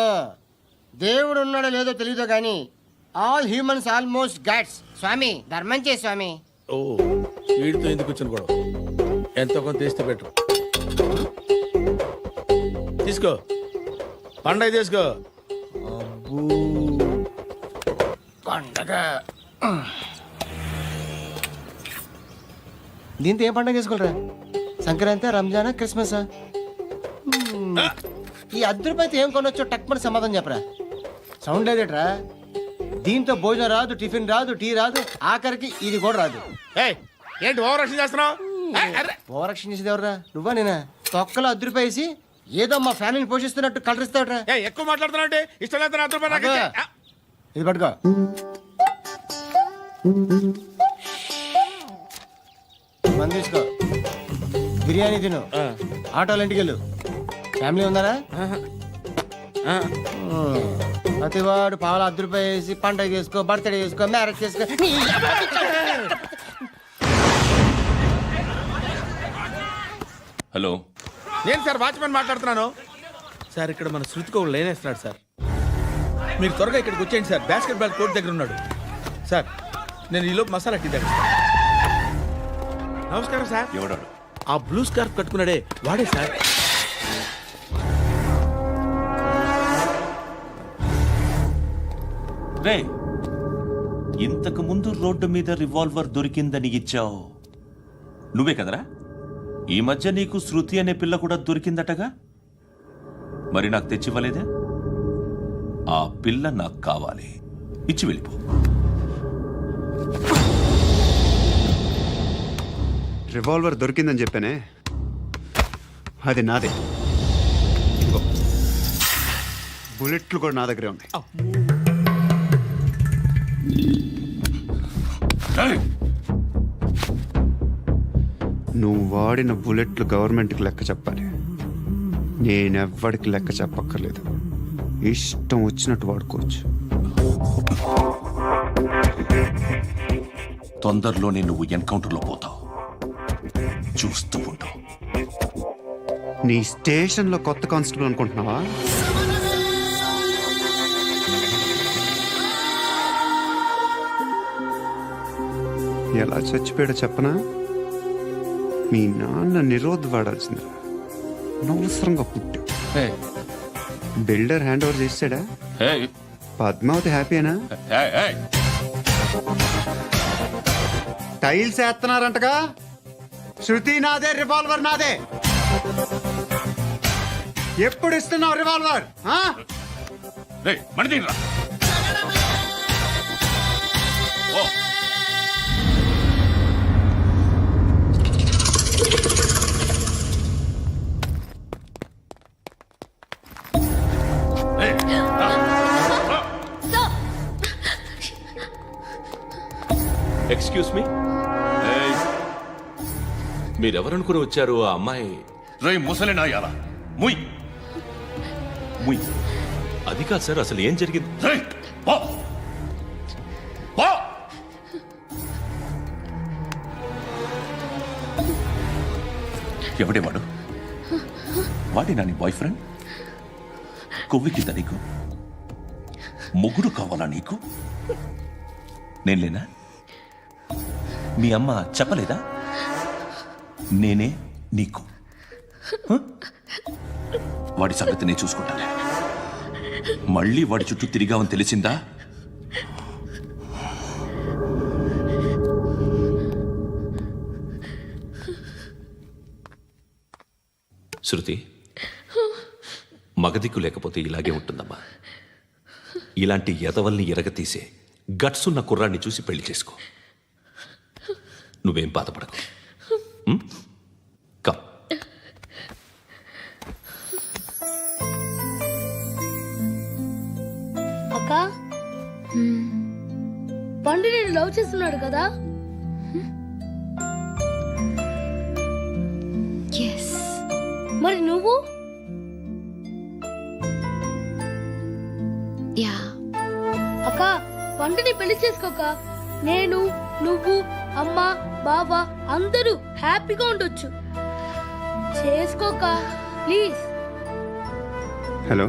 దేవుడు ఉన్నాడో లేదో తెలియదు కానీ ఆల్ హ్యూమన్స్ ఆల్మోస్ట్ గాడ్స్. స్వామి ధర్మం చే స్వామి. ఓ వీడితో ఎందుకు వచ్చిన గొడవ? ఎంతో కొంత తీస్తే బెటర్. తీసుకో పండగ తీసుకో. పండగ దీంతో ఏం పండగ చేసుకోలేరా? సంక్రాంతి, రంజానా, క్రిస్మసా? ఈ అద్దరిపైతే ఏం కొనొచ్చో టక్మని సమాధానం చెప్పరా. సౌండ్ లేదేట్రా? దీంతో భోజనం రాదు, టిఫిన్ రాదు, టీ రాదు, ఆఖరికి ఇది కూడా రాదు. ఏంటి ఓవర్ రక్షణ చేస్తున్నావు? ఓవరాక్షన్ చేసేది ఎవరా? నువ్వా నేనా? తొక్కలో అద్దరిపేసి ఏదో మా ఫ్యామిలీని పోషిస్తున్నట్టు కలరిస్తావుట్రా. ఎక్కువ మాట్లాడుతున్నావు. ఇష్టం లేదు. ఇది పట్టుకో. మంది తీసుకో, బిర్యానీ తిను, ఆటోలు ఇంటికి వెళ్ళు. ఫ్యామిలీ ఉందారా? ప్రతివాడు పావులు ₹10 వేసి పండగ చేసుకో, బర్త్డే చేసుకో, మ్యారేజ్ చేసుకో. హలో నేను సార్ వాచ్మెన్ మాట్లాడుతున్నాను. సార్ ఇక్కడ మన శృతికి ఒక లైన్ వేస్తున్నాడు సార్. మీరు త్వరగా ఇక్కడికి వచ్చేయండి సార్. బాస్కెట్ బాల్ కోర్ట్ దగ్గర ఉన్నాడు. సార్ నేను ఈలోపు మసాలా టీ దగ్గర. నమస్కారం సార్. ఎవడాడు? ఆ బ్లూ స్కార్ఫ్ కట్టుకున్నాడే వాడే సార్. రే, ఇంతకు ముందు రోడ్డు మీద రివాల్వర్ దొరికిందని ఇచ్చావు నువ్వే కదరా? ఈ మధ్య నీకు శృతి అనే పిల్ల కూడా దొరికిందటగా, మరి నాకు తెచ్చివ్వలేదే? ఆ పిల్ల నాకు కావాలి, ఇచ్చి వెళ్ళిపో. రివాల్వర్ దొరికిందని చెప్పానే, అది నాదే. ఇదిగో, బుల్లెట్లు కూడా నా దగ్గరే ఉన్నాయి. నువ్వు వాడిన బుల్లెట్లు గవర్నమెంట్కి లెక్క చెప్పాలి. నేనెవ్వడికి లెక్క చెప్పక్కర్లేదు. ఇష్టం వచ్చినట్టు వాడుకోవచ్చు. తొందరలోనే నువ్వు ఎన్కౌంటర్లో పోతావు, చూస్తూ ఉంటావు. నీ స్టేషన్లో కొత్త కానిస్టేబుల్ అనుకుంటున్నావా? ఎలా చచ్చిపోయాడో చెప్పనా? మీ నాన్న నిరోధ్ వాడాల్సింది. అనవసరంగా పుట్టావు. బిల్డర్ హ్యాండ్ ఓవర్ చేసాడా? పద్మావతి హ్యాపీనా? టైల్స్ వేస్తున్నారంటగా. శృతి నాదే, రివాల్వర్ నాదే. ఎప్పుడు ఇస్తున్నావు రివాల్వర్? ఎక్స్క్యూజ్ మీ, మీరెవరనుకుని వచ్చారు? ఆ అమ్మాయి రై ముసలి నాయాల ముయ్ ముయ్. అది కాదు సార్, అసలు ఏం జరిగింది? ఎవడే వాడు? వాడేనా నీ బాయ్ ఫ్రెండ్? కొవ్వికిద్దా నీకు? మొగుడు కావాలా నీకు? నేను లేనా? మీ అమ్మ చెప్పలేదా నేనే నీకు? వాడి సంగతి నేను చూసుకుంటానే. మళ్ళీ వాడి చుట్టూ తిరిగావని తెలిసిందా? శృతి, మగదిక్కు లేకపోతే ఇలాగే ఉంటుందమ్మా. ఇలాంటి ఎదవల్ని ఎరగతీసే గట్స్ ఉన్న కుర్రాన్ని చూసి పెళ్లి చేసుకో. నువ్వేం బాధపడకు. కమ్. అక్క, పండు నేను లవ్ చేస్తున్నాడు కదా? మరి నువ్వు? యా. అక్క, పండుని పెళ్లి చేసుకోక నేను, నువ్వు, అమ్మ, బావ అందరూ హ్యాపీగా ఉండొచ్చు. చేసుకోక ప్లీజ్. హలో.